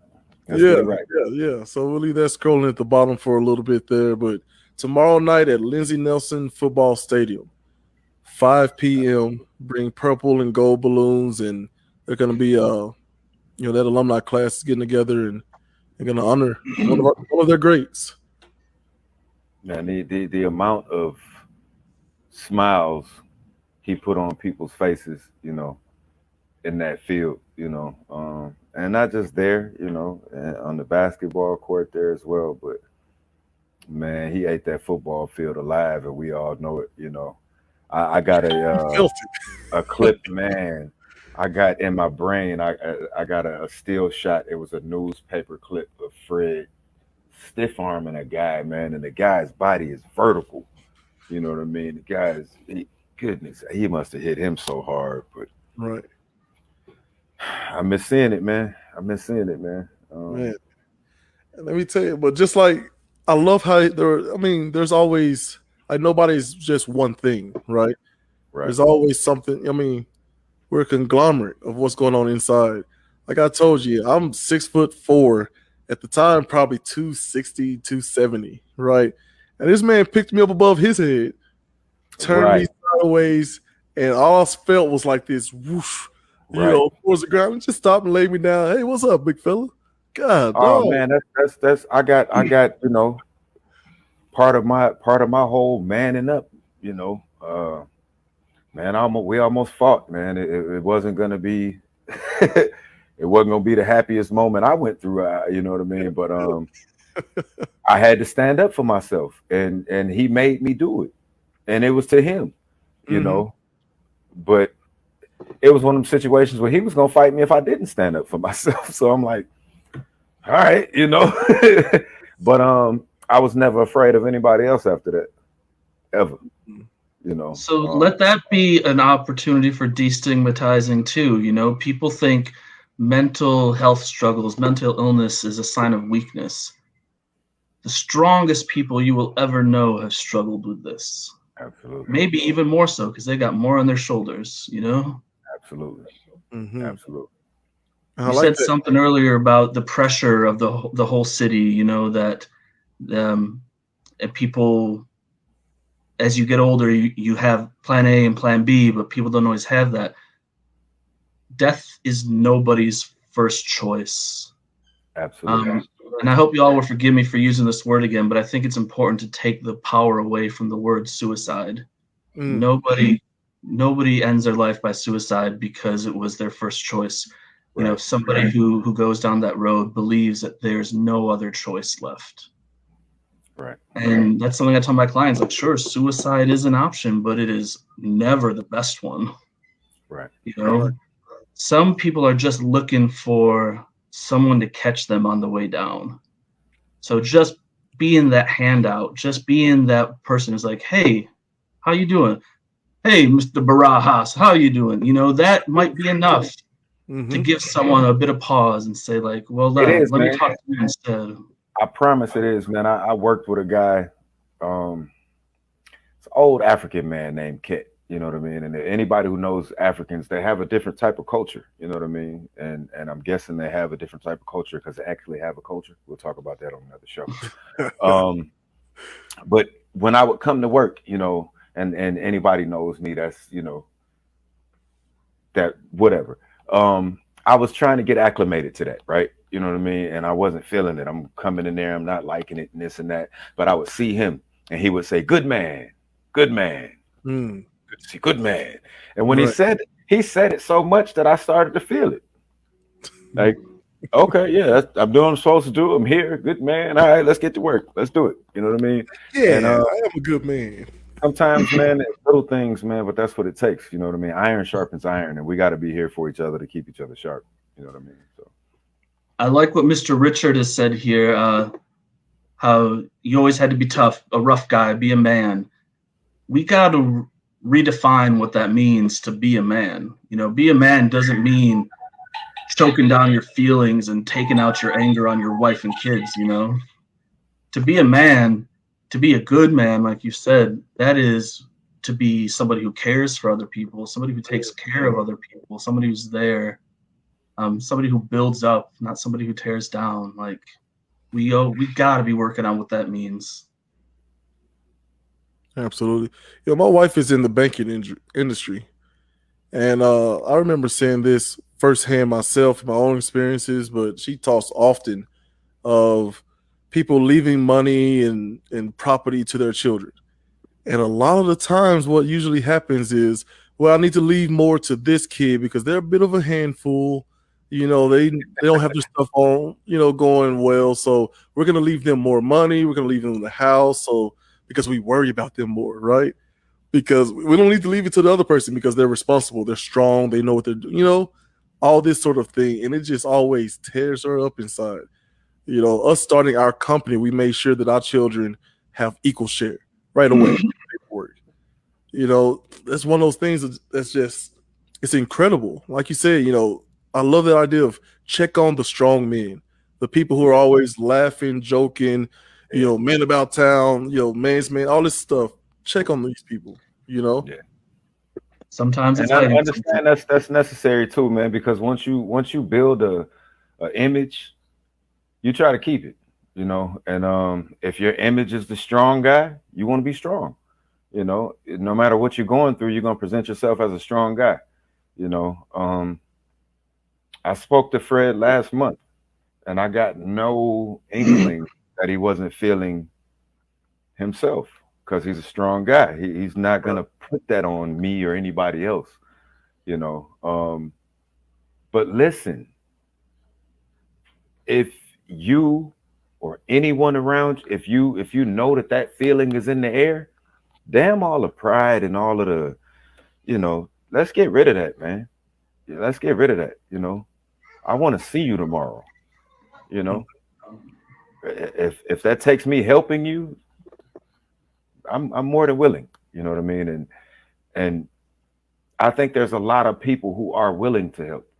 Get it right. Yeah. So we'll leave that scrolling at the bottom for a little bit there. But tomorrow night at Lindsey Nelson Football Stadium, 5 p.m., bring purple and gold balloons, and they're going to be, that alumni class is getting together, and they're going to honor one of their greats. Man, the amount of smiles he put on people's faces, in that field, and not just there, and on the basketball court there as well, but man, he ate that football field alive, and we all know it, I got a clip, man. I got in my brain, I got a still shot. It was a newspaper clip of Fred stiff arming a guy, man, and the guy's body is vertical. You know what I mean? The guy's goodness, he must have hit him so hard, but right. I miss seeing it, man. Man. Man, let me tell you, but just like I love how there's always nobody's just one thing, right? Right. There's always something. We're a conglomerate of what's going on inside. Like I told you, I'm 6'4", at the time, probably 260, 270, right? And this man picked me up above his head, turned me sideways, and all I felt was like this whoosh, towards the ground, and just stopped and laid me down. Hey, what's up, big fella? God, oh man, that's I got part of my whole manning up, man. We almost fought, man. It wasn't gonna be it wasn't gonna be the happiest moment I went through, you know what I mean? But I had to stand up for myself, and he made me do it, and it was to him, but it was one of them situations where he was gonna fight me if I didn't stand up for myself. So I'm like, all right, but I was never afraid of anybody else after that, ever. So let that be an opportunity for destigmatizing too. People think mental health struggles, mental illness is a sign of weakness. The strongest people you will ever know have struggled with this. Absolutely. Maybe even more so because they got more on their shoulders, Absolutely. Mm-hmm. Absolutely. I You like said that. something earlier about the pressure of the whole city. You know that and people, as you get older, you have plan A and plan B, but people don't always have that. Death is nobody's first choice. Absolutely. And I hope you all will forgive me for using this word again, but I think it's important to take the power away from the word suicide. Nobody ends their life by suicide because it was their first choice. You know, somebody who goes down that road believes that there's no other choice left. Right. And that's something I tell my clients, like, sure, suicide is an option, but it is never the best one. Right. You know, some people are just looking for someone to catch them on the way down. So just being that handout, just being that person who's like, hey, how you doing? Hey, Mr. Barajas, how you doing? You know, that might be enough to give someone a bit of pause and say, like, well, let me talk to you instead. I promise it is, man. I worked with a guy, it's an old African man named Kit, you know what I mean? And anybody who knows Africans, they have a different type of culture, you know what I mean? And I'm guessing they have a different type of culture because they actually have a culture. We'll talk about that on another show. But when I would come to work, you know, and anybody knows me, that's, you know, that whatever. I was trying to get acclimated to that, right? You know what I mean? And I wasn't feeling it. I'm coming in there, I'm not liking it and this and that. But I would see him and he would say, good man, good man, good man. And when he said it so much that I started to feel it. Like, okay, yeah, I'm doing what I'm supposed to do. I'm here, good man. All right, let's get to work. Let's do it. You know what I mean? Yeah, and, I am a good man. Sometimes, man, it's little things, man, but that's what it takes. You know what I mean? Iron sharpens iron, and we got to be here for each other to keep each other sharp. You know what I mean? So, I like what Mr. Richard has said here. How you always had to be tough, a rough guy, be a man. We got to redefine what that means to be a man. You know, be a man doesn't mean choking down your feelings and taking out your anger on your wife and kids. You know, to be a man, to be a good man, like you said, that is to be somebody who cares for other people, somebody who takes care of other people, somebody who's there, somebody who builds up, not somebody who tears down. Like we got to be working on what that means. Absolutely. You know, my wife is in the banking industry, and I remember saying this firsthand myself, my own experiences. But she talks often of people leaving money and property to their children. And a lot of the times what usually happens is, well, I need to leave more to this kid because they're a bit of a handful. You know, they don't have their stuff on, you know, going well. So we're going to leave them more money. We're going to leave them in the house. So because we worry about them more, right? Because we don't need to leave it to the other person because they're responsible. They're strong. They know what they're doing, you know, all this sort of thing. And it just always tears her up inside. You know, us starting our company, we made sure that our children have equal share right away. You know, that's one of those things that's just, it's incredible. Like you said, you know, I love the idea of check on the strong men, the people who are always laughing, joking, you know, men about town, you know, man's man, all this stuff. Check on these people, you know? Yeah. Sometimes it's and I understand that's necessary too, man, because once you build a image, you try to keep it, you know. And if your image is the strong guy, you want to be strong. You know, no matter what you're going through, you're going to present yourself as a strong guy. You know, I spoke to Fred last month and I got no inkling that he wasn't feeling himself because he's a strong guy. He's not going to put that on me or anybody else, you know. But listen, if you or anyone around, if you know that feeling is in the air, damn all the pride and all of the, you know, let's get rid of that, man. Yeah, let's get rid of that. You know, I want to see you tomorrow. You know, if that takes me helping you, I'm more than willing. You know what I mean? And I think there's a lot of people who are willing to help.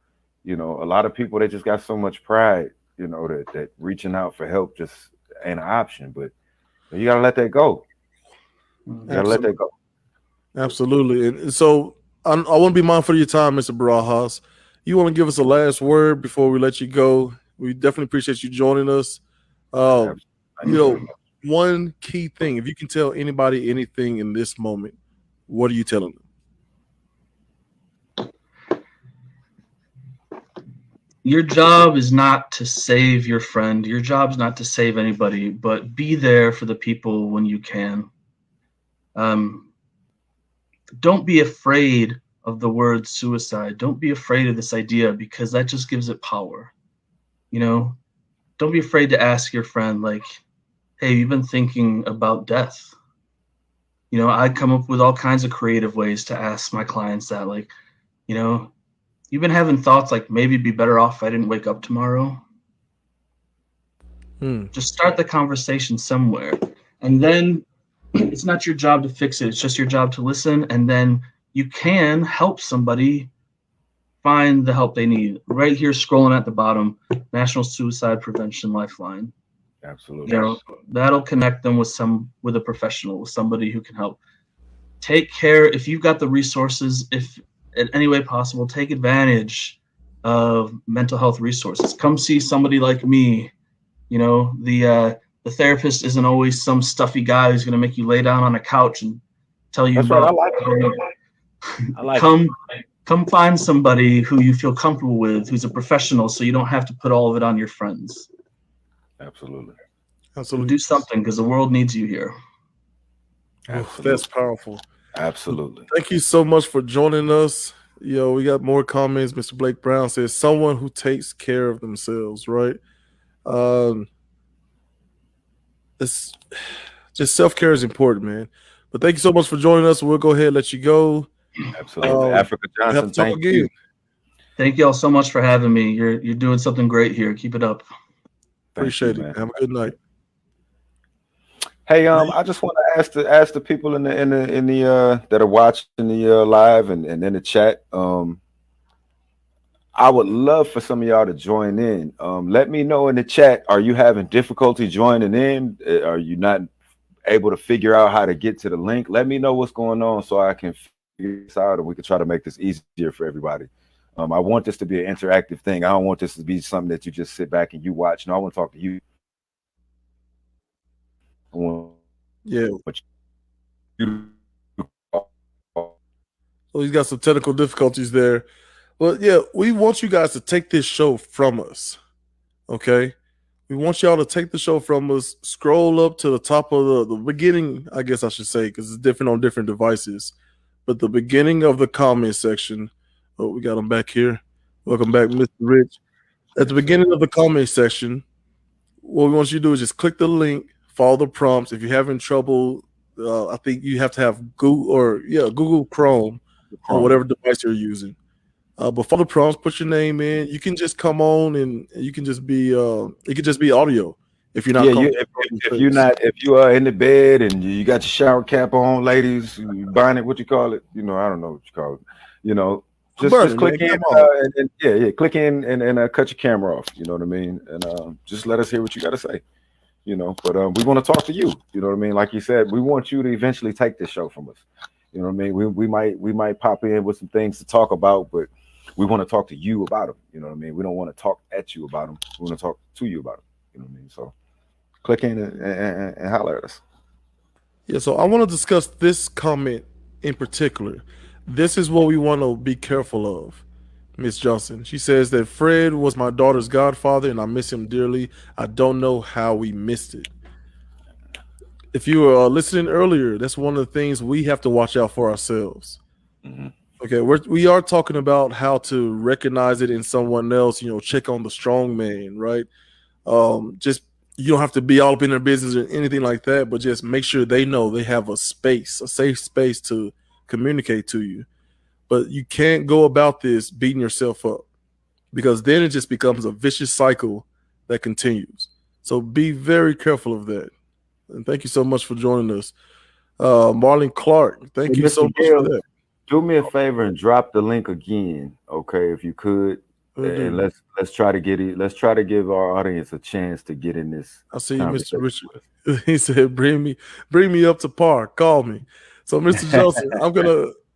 You know, a lot of people, they just got so much pride, you know, that reaching out for help just ain't an option. But you gotta let that go. You gotta let that go. Absolutely. And so I want to be mindful of your time, Mr. Barajas. you want to give us a last word before we let you go, we definitely appreciate you joining us. One key thing, if you can tell anybody anything in this moment, what are you telling them? Your job is not to save your friend. Your job is not to save anybody, but be there for the people when you can. Don't be afraid of the word suicide. Don't be afraid of this idea, because that just gives it power. Don't be afraid to ask your friend, like, hey, you've been thinking about death. I come up with all kinds of creative ways to ask my clients that, like, you've been having thoughts like, maybe it'd be better off if I didn't wake up tomorrow. Just start the conversation somewhere. And then it's not your job to fix it. It's just your job to listen. And then you can help somebody find the help they need. Right here, scrolling at the bottom, National Suicide Prevention Lifeline. Absolutely. That'll connect them with a professional, with somebody who can help. Take care. If you've got the resources, if in any way possible, take advantage of mental health resources. Come see somebody like me. The therapist isn't always some stuffy guy who's going to make you lay down on a couch and tell you That's about. right. I like Come find somebody who you feel comfortable with, who's a professional, so you don't have to put all of it on your friends. Absolutely. Do something, because the world needs you here. That's powerful. Absolutely. Thank you so much for joining us. We got more comments. Mr. Blake Brown says, someone who takes care of themselves, right? It's just self-care is important, man. But thank you so much for joining us. We'll go ahead and let you go. Absolutely. Africa Johnson, thank you. Thank you all so much for having me. You're doing something great here. Keep it up. Appreciate it. Have a good night. Hey, I just want to ask the people in the that are watching the live and in the chat. I would love for some of y'all to join in. Let me know in the chat. Are you having difficulty joining in? Are you not able to figure out how to get to the link? Let me know what's going on so I can figure this out and we can try to make this easier for everybody. I want this to be an interactive thing. I don't want this to be something that you just sit back and you watch. No, I want to talk to you. So he's got some technical difficulties there. But yeah, we want you guys to take this show from us. Okay? We want y'all to take the show from us. Scroll up to the top of the beginning, I guess I should say, because it's different on different devices. But the beginning of the comment section. Oh, we got him back here. Welcome back, Mr. Rich. At the beginning of the comment section, what we want you to do is just click the link, follow the prompts. If you're having trouble, I think you have to have Google Chrome or whatever device you're using. But follow the prompts, put your name in. You can just come on and you can just be it could just be audio. If you're not if you are in the bed and you got your shower cap on, ladies, you buying it, what you call it? I don't know what you call it. Just click in and click in and cut your camera off. You know what I mean? And just let us hear what you got to say. But we want to talk to you. You know what I mean? Like you said, we want you to eventually take this show from us. You know what I mean? We might pop in with some things to talk about, but we want to talk to you about them. You know what I mean? We don't want to talk at you about them. We want to talk to you about them. You know what I mean? So click in and holler at us. Yeah, so I want to discuss this comment in particular. This is what we want to be careful of, Miss Johnson. She says that Fred was my daughter's godfather and I miss him dearly. I don't know how we missed it. If you were listening earlier, that's one of the things we have to watch out for ourselves. Mm-hmm. Okay, we are talking about how to recognize it in someone else, check on the strong man, right? Just you don't have to be all up in their business or anything like that, but just make sure they know they have a safe space to communicate to you. But you can't go about this beating yourself up, because then it just becomes a vicious cycle that continues. So be very careful of that. And thank you so much for joining us. Marlon Clark, thank you so much for that. Do me a favor and drop the link again, okay, if you could. And let's try to get it. Let's try to give our audience a chance to get in this. I see you, Mr. Richard. He said, "Bring me up to par. Call me." So, Mr. Johnson, I'm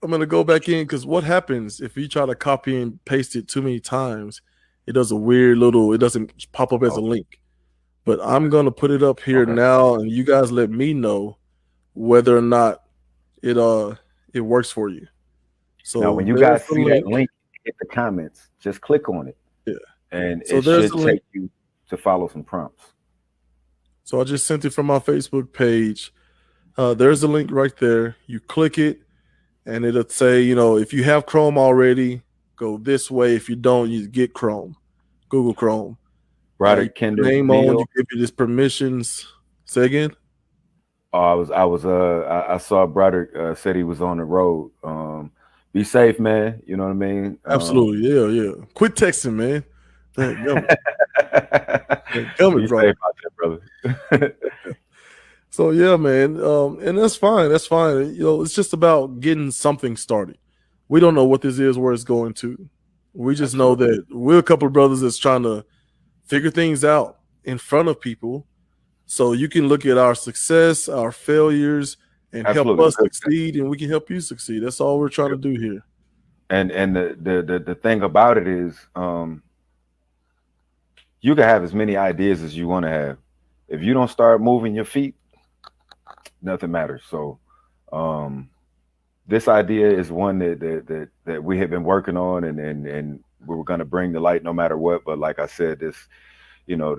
I'm gonna go back in because what happens if you try to copy and paste it too many times? It does a weird little. It doesn't pop up as a link. But I'm gonna put it up here now, and you guys let me know whether or not it works for you. So now, when you there's guys the see link. that link in the comments, just click on it. Yeah. And So it there's should the link. take you to follow some prompts. So I just sent it from my Facebook page. There's the link right there. You click it, and it'll say, you know, if you have Chrome already, go this way. If you don't, you get Chrome, Google Chrome. Broderick You Kendall name on, Neal. you give it his permissions. Say again. I saw Broderick said he was on the road. Be safe, man. You know what I mean? Absolutely, yeah. Quit texting, man. Be safe out there, brother. So yeah, man, and that's fine. That's fine. You know, it's just about getting something started. We don't know what this is, where it's going to. We just know that we're a couple of brothers that's trying to figure things out in front of people, so you can look at our success, our failures, and help us succeed, and we can help you succeed. That's all we're trying to do here. And the thing about it is, you can have as many ideas as you want to have. If you don't start moving your feet, nothing matters. So this idea is one that we have been working on, and we were going to bring to light no matter what. But like I said, this, you know,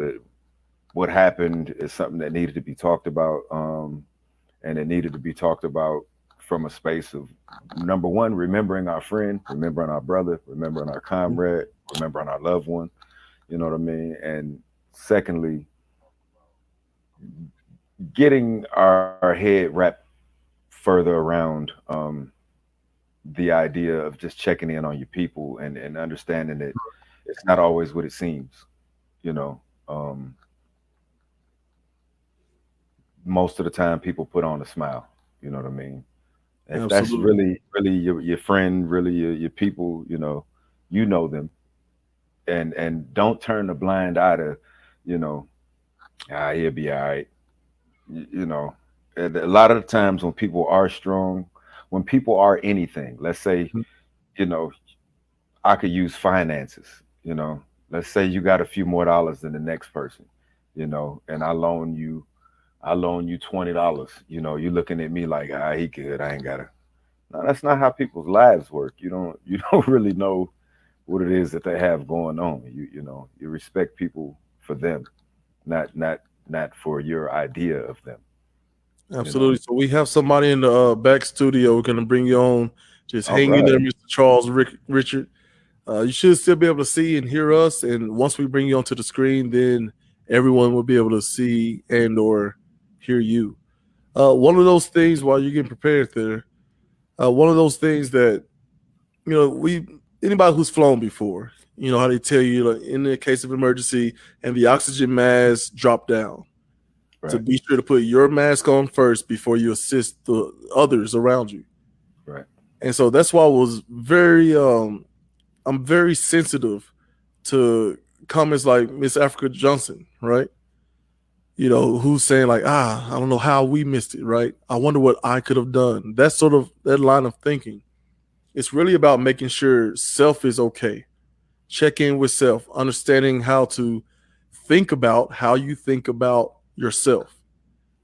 what happened is something that needed to be talked about, and it needed to be talked about from a space of, number one, remembering our friend, remembering our brother, remembering our comrade, remembering our loved one. You know what I mean? And secondly, getting our head wrapped further around the idea of just checking in on your people and understanding that it's not always what it seems. You know, most of the time people put on a smile. You know what I mean? If that's really your friend, really your people, you know them, and don't turn a blind eye to, you know, he'll be all right. You know, a lot of the times when people are strong, when people are anything, let's say, you know, I could use finances, you know, let's say you got a few more dollars than the next person, you know, and I loan you $20, you know, you're looking at me like, he good, I ain't gotta. No, that's not how people's lives work. You don't really know what it is that they have going on. You know, you respect people for them, not for your idea of them. Absolutely. You know? So we have somebody in the back studio. We're going to bring you on. Just hang in there, Mr. Charles Richard. You should still be able to see and hear us. And once we bring you onto the screen, then everyone will be able to see and or hear you. One of those things while you're getting prepared there, one of those things that, you know, anybody who's flown before, you know how they tell you, like, in the case of emergency and the oxygen mask drop down, to be sure to put your mask on first before you assist the others around you. Right. And so that's why I was I'm very sensitive to comments like Miss Africa Johnson, right? You know, who's saying like, I don't know how we missed it, right? I wonder what I could have done. That's sort of that line of thinking. It's really about making sure self is okay. Check in with self, understanding how to think about how you think about yourself,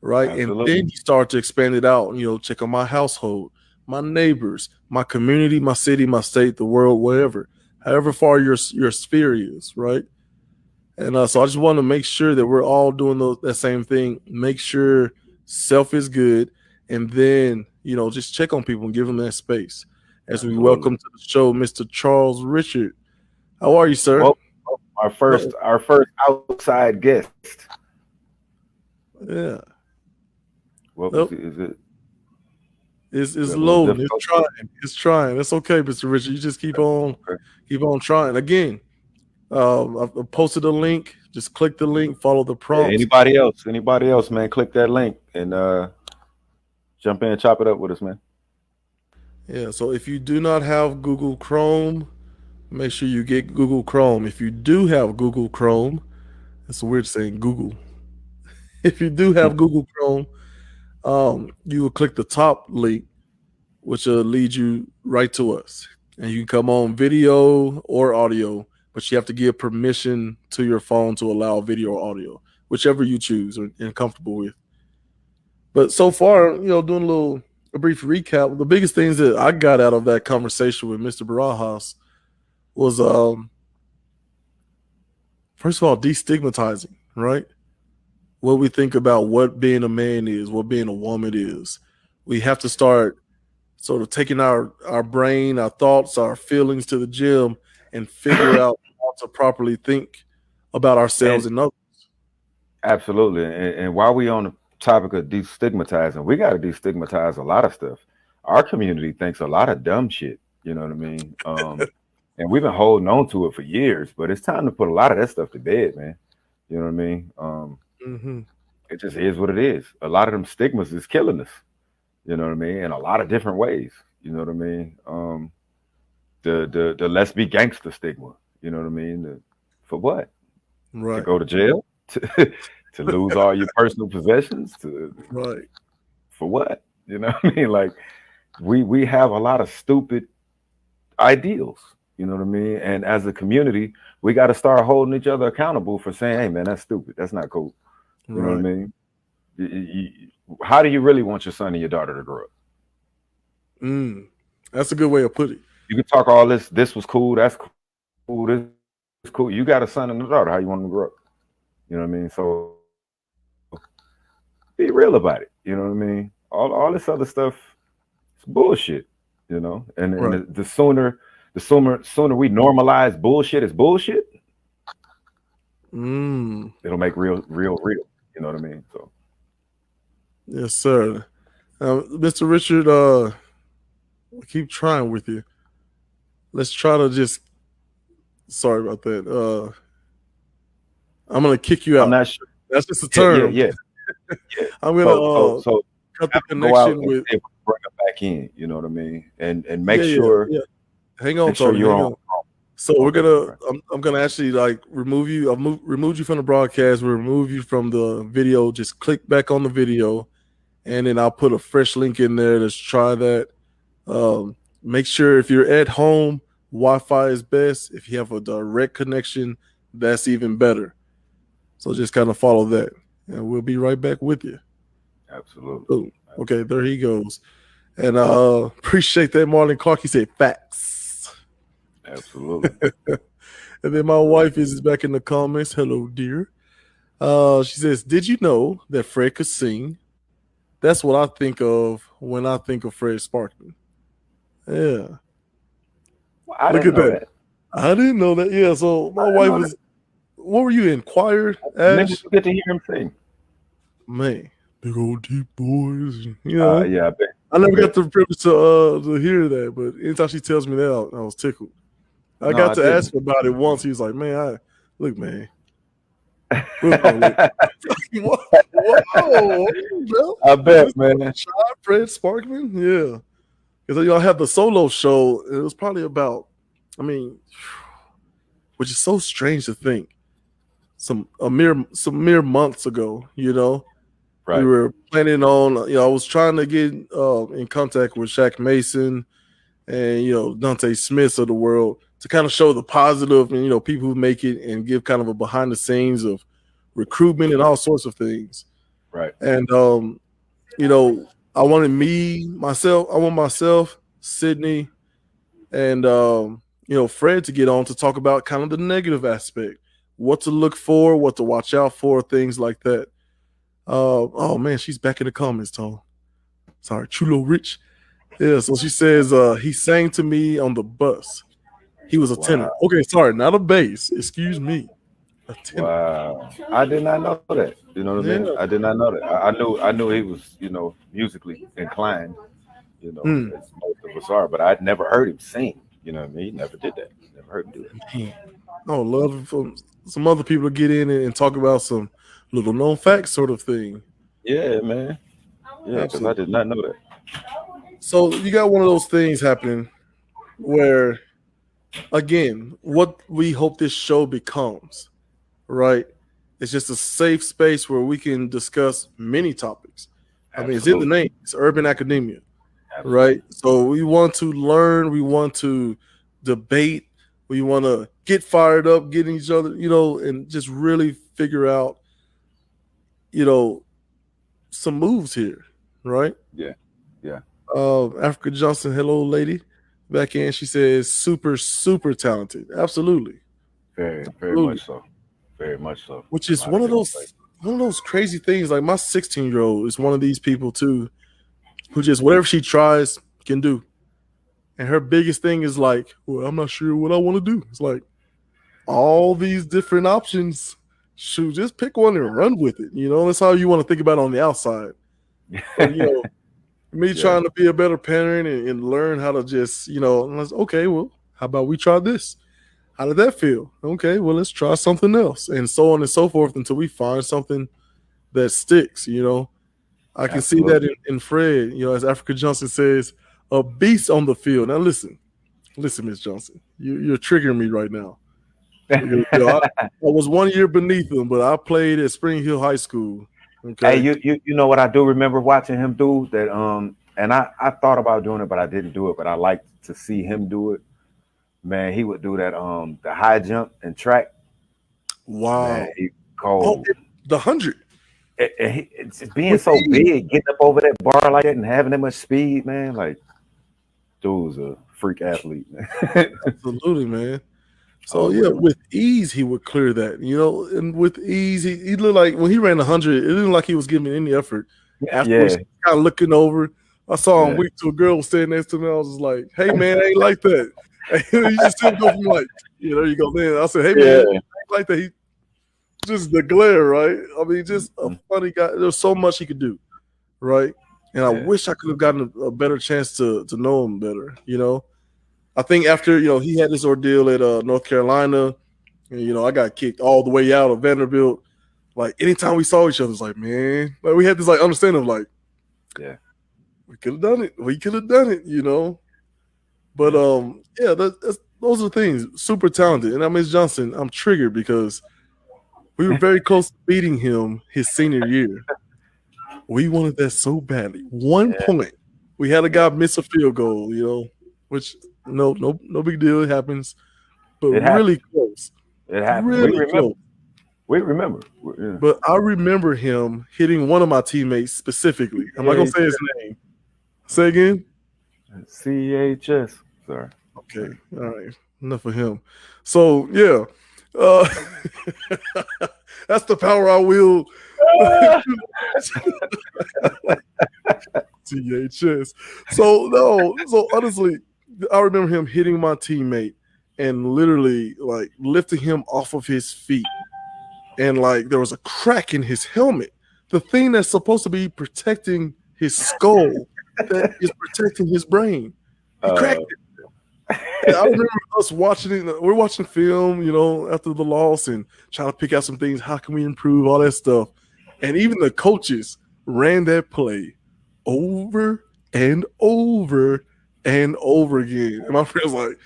right? Absolutely. And then you start to expand it out. You know, check on my household, my neighbors, my community, my city, my state, the world, wherever, however far your sphere is, right? And so I just want to make sure that we're all doing that same thing. Make sure self is good, and then, you know, just check on people and give them that space. As we welcome to the show, Mr. Charles Richard. How are you, sir? Well, our first outside guest. Yeah. What is it? It's loading. It's trying. That's okay, Mr. Richard. You just keep on trying. Again, I've posted a link. Just click the link, follow the prompts. Yeah, anybody else, man, click that link and jump in and chop it up with us, man. Yeah, so if you do not have Google Chrome, make sure you get Google Chrome. If you do have Google Chrome, it's weird saying Google. If you do have Google Chrome, you will click the top link which will lead you right to us. And you can come on video or audio, but you have to give permission to your phone to allow video or audio, whichever you choose and comfortable with. But so far, doing a brief recap, the biggest things that I got out of that conversation with Mr. Barajas was first of all, destigmatizing, right? What we think about what being a man is, what being a woman is. We have to start sort of taking our brain, our thoughts, our feelings to the gym and figure out how to properly think about ourselves and others. Absolutely. And while we on the topic of destigmatizing, we got to destigmatize a lot of stuff. Our community thinks a lot of dumb shit. You know what I mean? And we've been holding on to it for years, but it's time to put a lot of that stuff to bed, man. You know what I mean? It just is what it is. A lot of them stigmas is killing us. You know what I mean? In a lot of different ways. You know what I mean? The let's be gangster stigma. You know what I mean? For what? Right. To go to jail? To lose all your personal possessions? Right. For what? You know what I mean? Like we have a lot of stupid ideals. You know what I mean? And as a community, we got to start holding each other accountable for saying, hey, man, that's stupid. That's not cool. You know what I mean? How do you really want your son and your daughter to grow up? That's a good way of putting it. You can talk all this. This was cool. That's cool. This is cool. You got a son and a daughter. How you want them to grow up? You know what I mean? So be real about it. You know what I mean? All this other stuff is bullshit. You know, and the sooner we normalize bullshit as bullshit, it'll make real. You know what I mean? So, yes, sir. Mr. Richard, I'll keep trying with you. Let's try to just. Sorry about that. I'm gonna kick you out. I'm not sure. That's just a term. Yeah. I'm gonna so cut the connection with. Bring it back in. You know what I mean? And make sure. Yeah. Hang on, sure Tony. Hang on. So we're gonna. I'm gonna actually remove you. I've removed you from the broadcast. We'll remove you from the video. Just click back on the video, and then I'll put a fresh link in there. Let's try that. Make sure if you're at home, Wi-Fi is best. If you have a direct connection, that's even better. So just kind of follow that, and we'll be right back with you. Absolutely. Okay, there he goes. And appreciate that, Marlon Clark. He said facts. Absolutely. And then my wife is back in the comments. Hello, dear. She says, did you know that Fred could sing? That's what I think of when I think of Fred Sparkman. Yeah. Well, Look at that. I didn't know that. Yeah, so my wife was, what were you in? Choir, Ash? You get to hear him sing. Man, big old deep boys. You know? Yeah, I bet. I never got the privilege to hear that, but anytime she tells me that, I was tickled. I got to ask him about it once. He was like, man, look, man. Whoa, I bet, man. Fred Sparkman, yeah. Because y'all have the solo show. It was probably about, which is so strange to think. Some mere months ago, you know. Right. We were planning on, I was trying to get in contact with Shaq Mason and, Dante Smith of the world to kind of show the positive and, people who make it and give kind of a behind the scenes of recruitment and all sorts of things. Right. And, I wanted myself, Sydney, and, Fred to get on to talk about kind of the negative aspect, what to look for, what to watch out for, things like that. Oh man, she's back in the comments, Tom. Sorry, Chulo Rich. Yeah, so she says he sang to me on the bus. He was a tenor. Okay, sorry, not a bass. Excuse me. A tenor. Wow. I did not know that. You know what I mean? I did not know that. I knew he was, musically inclined, as most of us are, but I'd never heard him sing. You know what I mean? He never did that. Never heard him do that. Man. I would love for some other people to get in and talk about some little known facts sort of thing. Yeah, man. Yeah, because I did not know that. So you got one of those things happening where, again, what we hope this show becomes, right? It's just a safe space where we can discuss many topics. Absolutely. It's in the name. It's Urban Academia. right? So we want to learn, we want to debate, we want to get fired up, get each other, and just really figure out, some moves here, right? Yeah. Africa Johnson, hello, lady. Back in, she says super, super talented. Absolutely. Very Absolutely. much so. Very much so. Which is one of those crazy things. Like my 16-year-old is one of these people too, who just whatever she tries can do. And her biggest thing is like, well, I'm not sure what I want to do. It's like all these different options. Shoot, just pick one and run with it. That's how you want to think about it on the outside. But, me trying to be a better parent and learn how to just, okay, well, how about we try this? How did that feel? Okay, well, let's try something else, and so on and so forth until we find something that sticks. I can see that in Fred. As Africa Johnson says, a beast on the field. Now, listen, Miss Johnson, you're triggering me right now. I was 1 year beneath him, but I played at Spring Hill High School. Okay. Hey, you know what I do remember watching him do that, and I thought about doing it, but I didn't do it, but I liked to see him do it. Man, he would do that the high jump and track. Wow. Man, the 100. It's being so big, getting up over that bar like that and having that much speed, man. Like, dude's a freak athlete, man. Absolutely, man. So with ease he would clear that, and with ease he looked like when he ran 100, it didn't look like he was giving any effort. Afterwards, kind of looking over, I saw him weak to a girl standing next to me. I was just like, "Hey man, I ain't like that." You just still go from like, there you go. Then I said, "Hey man, I ain't like that." He just the glare, right? I mean, just a funny guy. There's so much he could do, right? And I wish I could have gotten a better chance to know him better, I think after, he had this ordeal at North Carolina, and, I got kicked all the way out of Vanderbilt. Like, anytime we saw each other, it's like, man, like we had this, like, understanding of, like, we could have done it. We could have done it, But, those are things. Super talented. And Miss Johnson, I'm triggered because we were very close to beating him his senior year. We wanted that so badly. 1 point. We had a guy miss a field goal, which – no big deal. It happens, but really close. It happened. Really close. We remember. But I remember him hitting one of my teammates specifically. I'm not gonna say his name. Say again. CHS. Sorry. Okay. All right. Enough of him. So that's the power I will. THS. So honestly, I remember him hitting my teammate and literally like lifting him off of his feet. And like there was a crack in his helmet. The thing that's supposed to be protecting his skull that is protecting his brain. He cracked it. And I remember us watching it. We're watching film, after the loss and trying to pick out some things. How can we improve? All that stuff. And even the coaches ran that play over and over and over again. And my friend's like,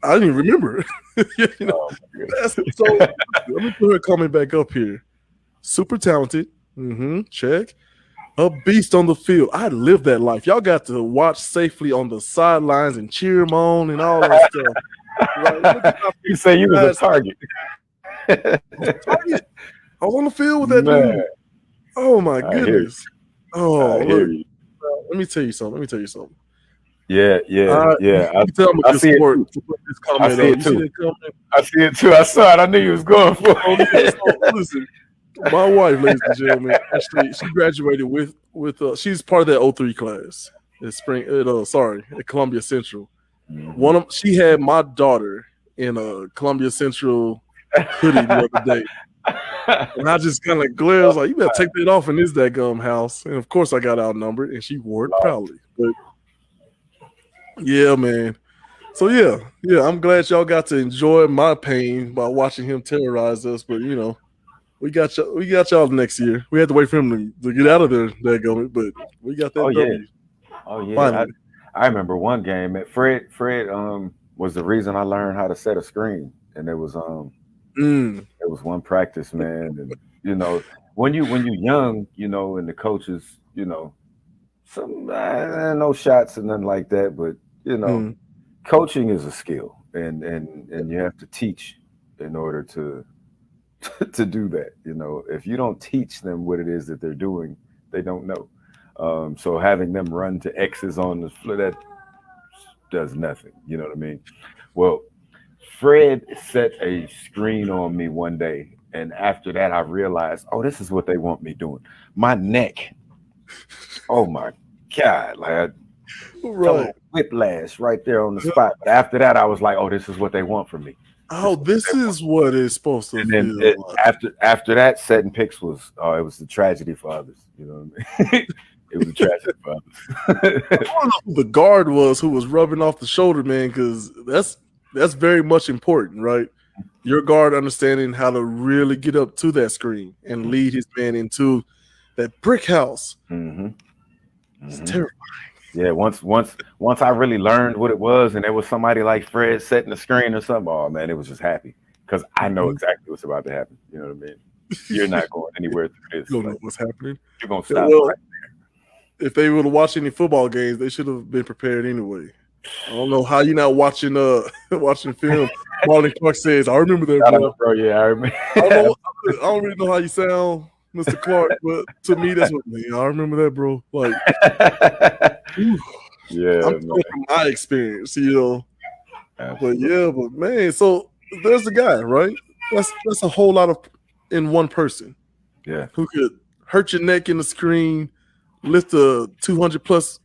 I didn't even remember. So let me put her comment back up here. Super talented. Check. A beast on the field. I lived that life. Y'all got to watch safely on the sidelines and cheer him on and all that stuff. Like, you say you was a target. I was on the field with that dude. Oh my goodness. Oh, look. Let me tell you something. Yeah. I see it too. I saw it. I knew you was going for it. Listen, my wife, ladies and gentlemen, actually, she graduated with she's part of that 03 class at Columbia Central. She had my daughter in a Columbia Central hoodie the other day. And I just kind of glared. I was like, you better take that off in this daggum house. And of course I got outnumbered and she wore it proudly. But yeah, man. So yeah, I'm glad y'all got to enjoy my pain by watching him terrorize us. But we got y'all next year. We had to wait for him to get out of there, daggum it, but we got that. Oh yeah. I remember one game. Fred was the reason I learned how to set a screen, and it was it was one practice, man. And when you're young, and the coaches, some no shots and nothing like that, but you know, Mm. coaching is a skill, and you have to teach in order to to do that. You know, if you don't teach them what it is that they're doing, they don't know. So having them run to X's on the floor, that does nothing. You know what I mean? Well, Fred set a screen on me one day, and after that, I realized, oh, this is what they want me doing. My neck. Oh my God! Like I Right. whiplash right there on the spot. But after that, I was like, oh, this is what they want from me. Oh, this is what it's supposed to And then feel like. after that, setting picks was it was a tragedy for others. You know what I mean? It was a tragedy for others. I don't know who the guard was who was rubbing off the shoulder, man, because that's very much important, right? Your guard understanding how to really get up to that screen and lead his man into that brick house. hmm It's hmm terrible. Yeah, once I really learned what it was, and there was somebody like Fred setting the screen or something. Oh man, it was just happy because I know exactly what's about to happen. You know what I mean? You're not going anywhere through this. You don't know Like, what's happening. you're gonna stop. Well, Right? if they would have watched any football games, they should have been prepared anyway. I don't know how you're not watching watching film. Marlon Clark says, "I remember that, I don't bro." know, bro. Yeah, I remember. I don't really know how you sound, Mr. Clark, but to me, that's what man. I remember that, bro. Like, whew, Yeah, I'm man. talking from my experience, you know. But Absolutely. yeah, but man, so there's the guy, right? That's a whole lot of in one person Yeah. who could hurt your neck in the screen, lift a 200+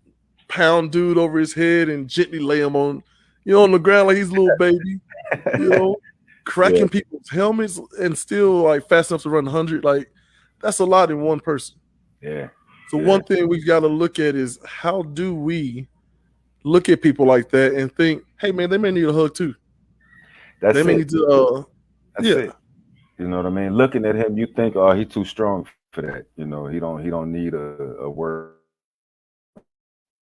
pound dude over his head and gently lay him on, on the ground like he's a little baby, cracking Yeah. people's helmets and still like fast enough to run 100. Like that's a lot in one person. Yeah. So Yeah. one thing we've got to look at is how do we look at people like that and think, hey man, they may need a hug too. That's They may it. need to That's yeah. it. You know what I mean? Looking at him, you think, oh, he's too strong for that. You know, he don't need a word of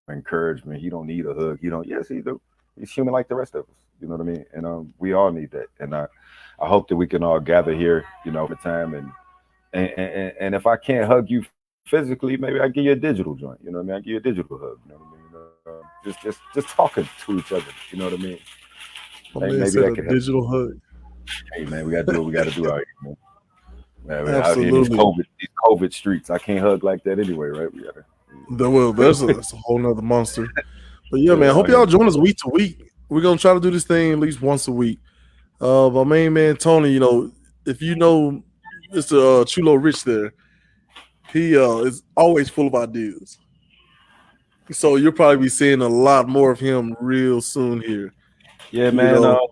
encouragement. He don't need a hug. Yes, he do. He's human like the rest of us. You know what I mean? And we all need that. And I hope that we can all gather here, over time and if I can't hug you physically, maybe I give you a digital joint. You know what I mean? I give you a digital hug. You know what I mean? Just talking to each other. You know what I mean? My Hey, man maybe said that a could help. digital hug. Hey man, we gotta do what we gotta do out here, man. Man, out here in Absolutely. these COVID streets, I can't hug like that anyway, right? We gotta. Well, that's a whole nother monster. But yeah, man, I hope Yeah. y'all join us week to week. We're gonna try to do this thing at least once a week. My main man Tony, if you know Mr. Chulo Rich there, he is always full of ideas. So you'll probably be seeing a lot more of him real soon here. Yeah, You man. know.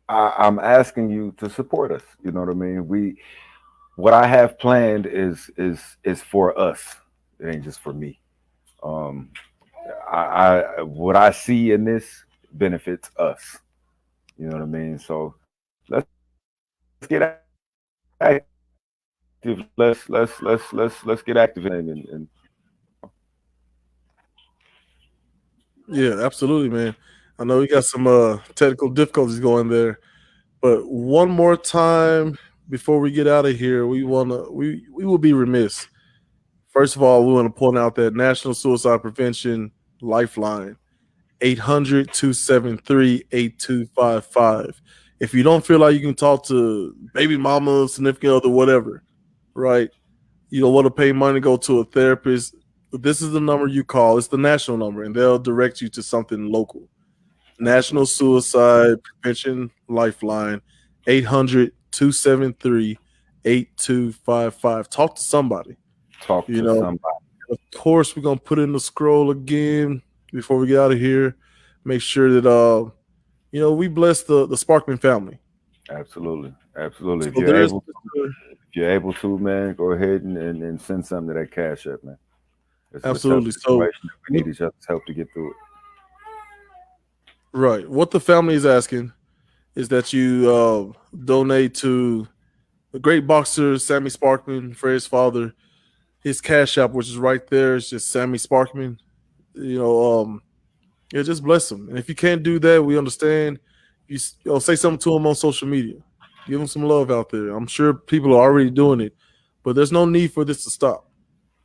I'm asking you to support us. You know what I mean? What I have planned is for us. It ain't just for me. What I see in this benefits us. You know what I mean? So let's get active. Let's get active and Yeah, absolutely, man. I know we got some technical difficulties going there, but one more time before we get out of here, we will be remiss. First of all, we want to point out that National Suicide Prevention Lifeline, 800-273-8255. If you don't feel like you can talk to baby mama, significant other, whatever, right? You don't want to pay money to go to a therapist. This is the number you call. It's the national number, and they'll direct you to something local. National Suicide Prevention Lifeline, 800-273-8255. Talk to somebody. talk to somebody. Of course, we're going to put in the scroll again before we get out of here. Make sure that, we bless the Sparkman family. Absolutely. Absolutely. So if you're able to, man, go ahead and send something to that Cash App, man. It's a tough Absolutely. So situation. We need each other's help to get through it. right. What the family is asking is that you donate to the great boxer Sammy Sparkman, Fred's father. His Cash App, which is right there, is just Sammy Sparkman. Just bless him. And if you can't do that, we understand. You say something to him on social media. Give him some love out there. I'm sure people are already doing it, but there's no need for this to stop.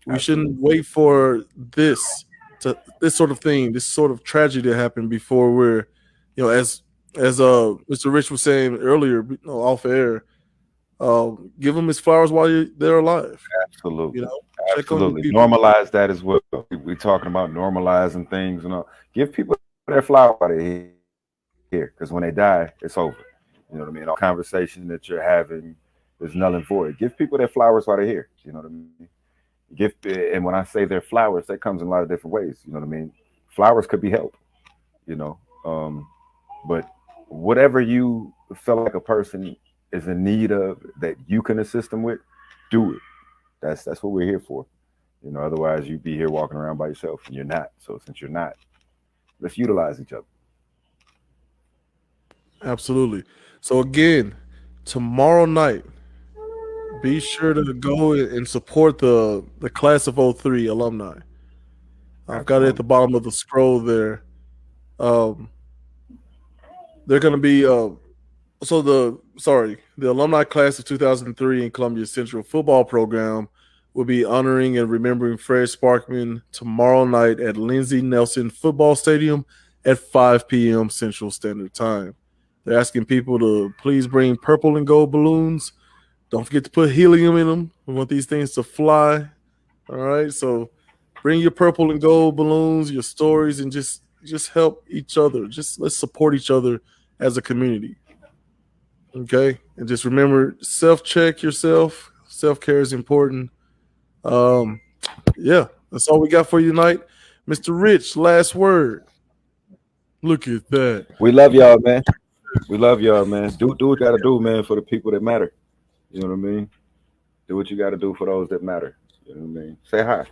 We shouldn't wait for this sort of thing, this sort of tragedy to happen before we're, as Mr. Rich was saying earlier, off air, give them his flowers while they're alive. Absolutely. Check on your Absolutely. people. Normalize that as well. We're talking about normalizing things and all. Give people their flowers while they're here, because when they die, it's over. You know what I mean? All conversation that you're having is null and void. Give people their flowers while they're here. You know what I mean? And when I say their flowers, that comes in a lot of different ways. You know what I mean? Flowers could be help. But whatever you feel like a person is in need of that you can assist them with, do it. That's what we're here for. Otherwise you'd be here walking around by yourself, and you're not. So since you're not, let's utilize each other. Absolutely. So again, tomorrow night, be sure to go and support the class of 03 alumni. I've got it at the bottom of the scroll there. They're going to be the alumni class of 2003 in Columbia Central football program will be honoring and remembering Fred Sparkman tomorrow night at Lindsey Nelson Football Stadium at 5 p.m. Central Standard Time. They're asking people to please bring purple and gold balloons. Don't forget to put helium in them. We want these things to fly. All right, so bring your purple and gold balloons, your stories, and just help each other. Let's support each other as a community. Okay, and just remember, self-check yourself. Self-care is important. Yeah, that's all we got for you tonight. Mr. Rich, last word. Look at that. We love y'all, man. We love y'all, man. Do what you gotta do, man, for the people that matter. You know what I mean? Do what you gotta do for those that matter. You know what I mean? Say hi.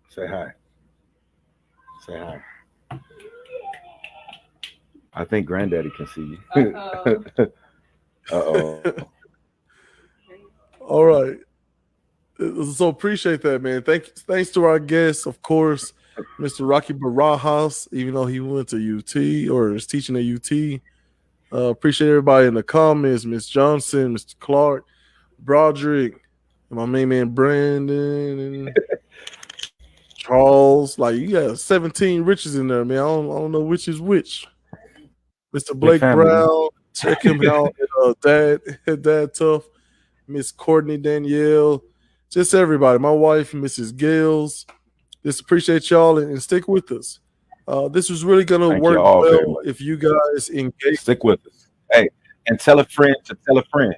Say hi. Say hi. I think Granddaddy can see you. Uh-oh. All right. So appreciate that, man. Thanks to our guests, of course, Mr. Rocky Barajas, even though he went to UT or is teaching at UT. Appreciate everybody in the comments, Miss Johnson, Mr. Clark, Broderick, and my main man Brandon, and Charles. Like, you got 17 Riches in there, man. I don't know which is which. Mr. Blake Brown, check him out at Dad Tough. Miss Courtney Danielle, just everybody. My wife, Mrs. Gales. Just appreciate y'all and stick with us. This was really going to work well if you guys engage. Stick with us. Hey, and tell a friend to tell a friend.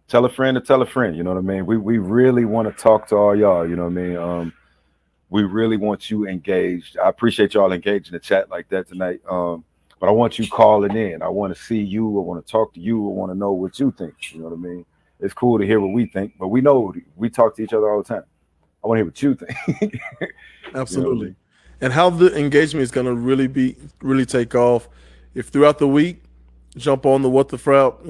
Tell a friend to tell a friend. You know what I mean? We really want to talk to all y'all. You know what I mean? We really want you engaged. I appreciate y'all engaged in the chat like that tonight. But I want you calling in. I want to see you. I want to talk to you. I want to know what you think. You know what I mean? It's cool to hear what we think, but we know we talk to each other all the time. I want to hear what you think. Absolutely. You know, and how the engagement is going to really take off. If throughout the week, jump on the What the Frout,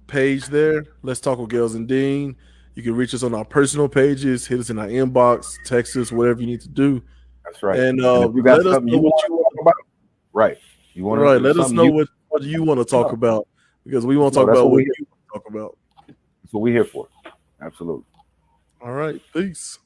page there. Let's Talk with Gales and Dean. You can reach us on our personal pages, hit us in our inbox, text us, whatever you need to do. That's right. And if you got something you want to talk about, right? You want to let us know what you want to talk about, because we want to talk about what you want to talk about. That's what we're here for. Absolutely. All right. Peace.